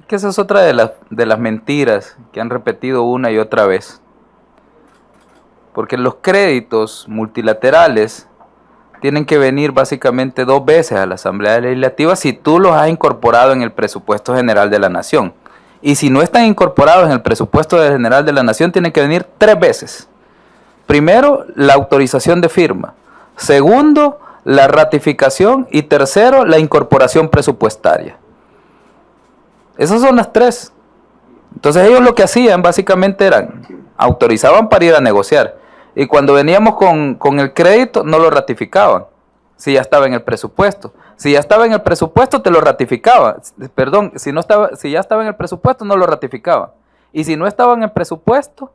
Que esa es otra de las mentiras que han repetido una y otra vez. Porque los créditos multilaterales tienen que venir básicamente 2 veces a la Asamblea Legislativa si tú los has incorporado en el presupuesto general de la Nación. Y si no están incorporados en el presupuesto general de la Nación, tienen que venir 3 veces. Primero, la autorización de firma. Segundo, la ratificación. Y tercero, la incorporación presupuestaria. Esas son las 3. Entonces ellos lo que hacían básicamente eran, autorizaban para ir a negociar. Y cuando veníamos con el crédito, no lo ratificaban. Si ya estaba en el presupuesto. Si ya estaba en el presupuesto, te lo ratificaban. Perdón, si ya estaba en el presupuesto, no lo ratificaban. Y si no estaba en el presupuesto,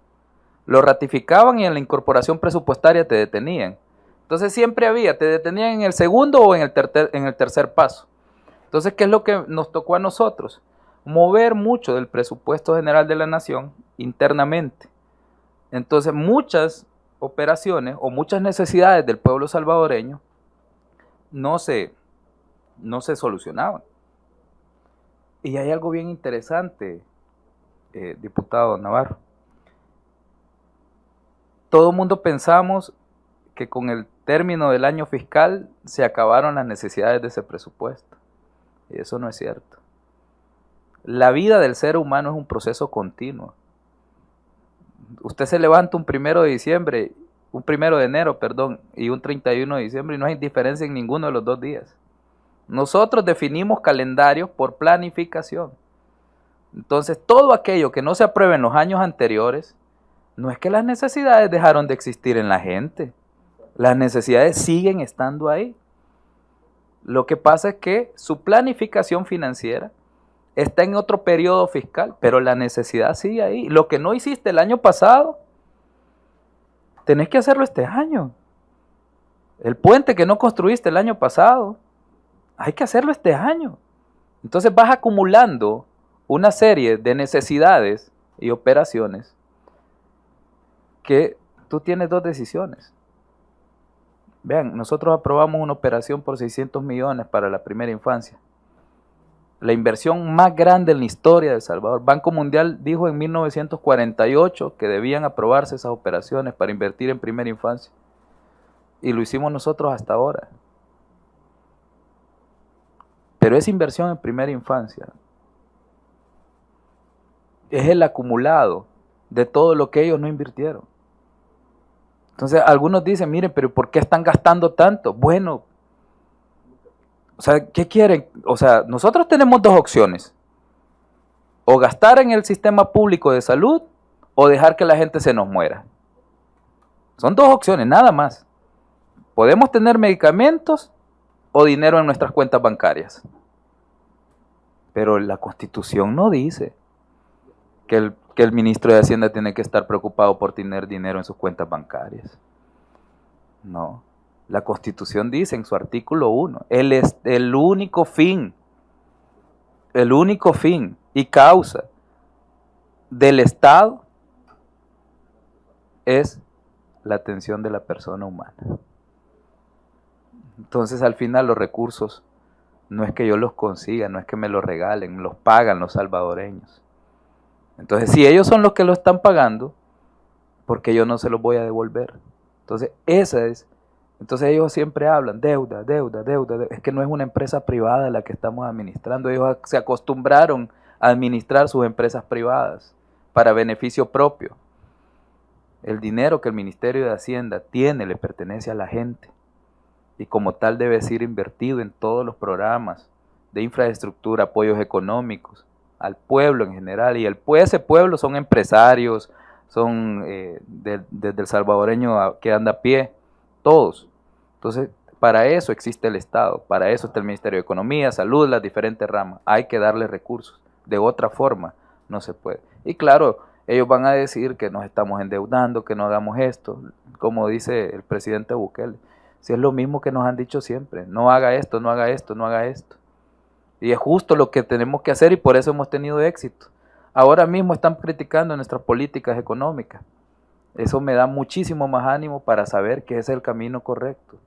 lo ratificaban y en la incorporación presupuestaria te detenían. Entonces siempre te detenían en el segundo o en el tercer paso. Entonces, ¿qué es lo que nos tocó a nosotros? Mover mucho del presupuesto general de la Nación internamente. Entonces, muchas operaciones o muchas necesidades del pueblo salvadoreño no se solucionaban. Y hay algo bien interesante, diputado Navarro. Todo el mundo pensamos que con el término del año fiscal se acabaron las necesidades de ese presupuesto. Y eso no es cierto. La vida del ser humano es un proceso continuo. Usted se levanta un 1 de enero, y un 31 de diciembre y no hay diferencia en ninguno de los 2 días. Nosotros definimos calendarios por planificación. Entonces, todo aquello que no se apruebe en los años anteriores, no es que las necesidades dejaron de existir en la gente. Las necesidades siguen estando ahí. Lo que pasa es que su planificación financiera está en otro periodo fiscal, pero la necesidad sigue ahí. Lo que no hiciste el año pasado, tenés que hacerlo este año. El puente que no construiste el año pasado, hay que hacerlo este año. Entonces vas acumulando una serie de necesidades y operaciones que tú tienes 2 decisiones. Vean, nosotros aprobamos una operación por 600 millones para la primera infancia. La inversión más grande en la historia de El Salvador. Banco Mundial dijo en 1948 que debían aprobarse esas operaciones para invertir en primera infancia. Y lo hicimos nosotros hasta ahora. Pero esa inversión en primera infancia es el acumulado de todo lo que ellos no invirtieron. Entonces algunos dicen, miren, pero ¿por qué están gastando tanto? Bueno, o sea, ¿qué quieren? O sea, nosotros tenemos 2 opciones. O gastar en el sistema público de salud o dejar que la gente se nos muera. Son 2 opciones, nada más. Podemos tener medicamentos o dinero en nuestras cuentas bancarias. Pero la Constitución no dice que el ministro de Hacienda tiene que estar preocupado por tener dinero en sus cuentas bancarias. No. La Constitución dice en su artículo 1, el único fin y causa del Estado es la atención de la persona humana. Entonces, al final, los recursos no es que yo los consiga, no es que me los regalen, los pagan los salvadoreños. Entonces, si ellos son los que lo están pagando, ¿por qué yo no se los voy a devolver? Entonces, entonces ellos siempre hablan, deuda. Es que no es una empresa privada la que estamos administrando. Ellos se acostumbraron a administrar sus empresas privadas para beneficio propio. El dinero que el Ministerio de Hacienda tiene le pertenece a la gente. y como tal debe ser invertido en todos los programas de infraestructura, apoyos económicos al pueblo en general, y ese pueblo son empresarios, son desde el salvadoreño que anda a pie, todos. Entonces, para eso existe el Estado, para eso está el Ministerio de Economía, Salud, las diferentes ramas. Hay que darle recursos, de otra forma no se puede. Y claro, ellos van a decir que nos estamos endeudando, que no hagamos esto, como dice el presidente Bukele. Si es lo mismo que nos han dicho siempre, no haga esto, no haga esto, no haga esto. Y es justo lo que tenemos que hacer y por eso hemos tenido éxito. Ahora mismo están criticando nuestras políticas económicas. Eso me da muchísimo más ánimo para saber que ese es el camino correcto.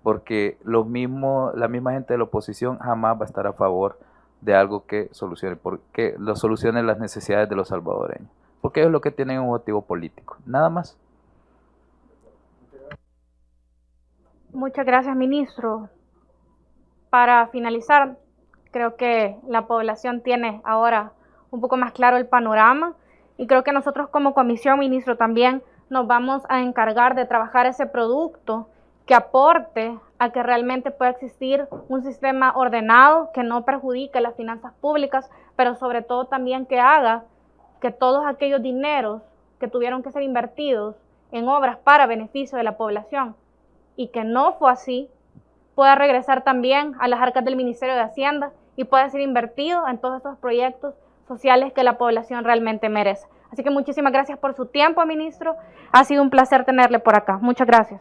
Porque la misma gente de la oposición jamás va a estar a favor de algo que solucione las necesidades de los salvadoreños. Porque ellos lo que tienen es un objetivo político. Nada más. Muchas gracias, ministro. Para finalizar, creo que la población tiene ahora un poco más claro el panorama y creo que nosotros como comisión, ministro, también nos vamos a encargar de trabajar ese producto que aporte a que realmente pueda existir un sistema ordenado que no perjudique las finanzas públicas, pero sobre todo también que haga que todos aquellos dineros que tuvieron que ser invertidos en obras para beneficio de la población y que no fue así, pueda regresar también a las arcas del Ministerio de Hacienda y pueda ser invertido en todos estos proyectos sociales que la población realmente merece. Así que muchísimas gracias por su tiempo, ministro. Ha sido un placer tenerle por acá. Muchas gracias.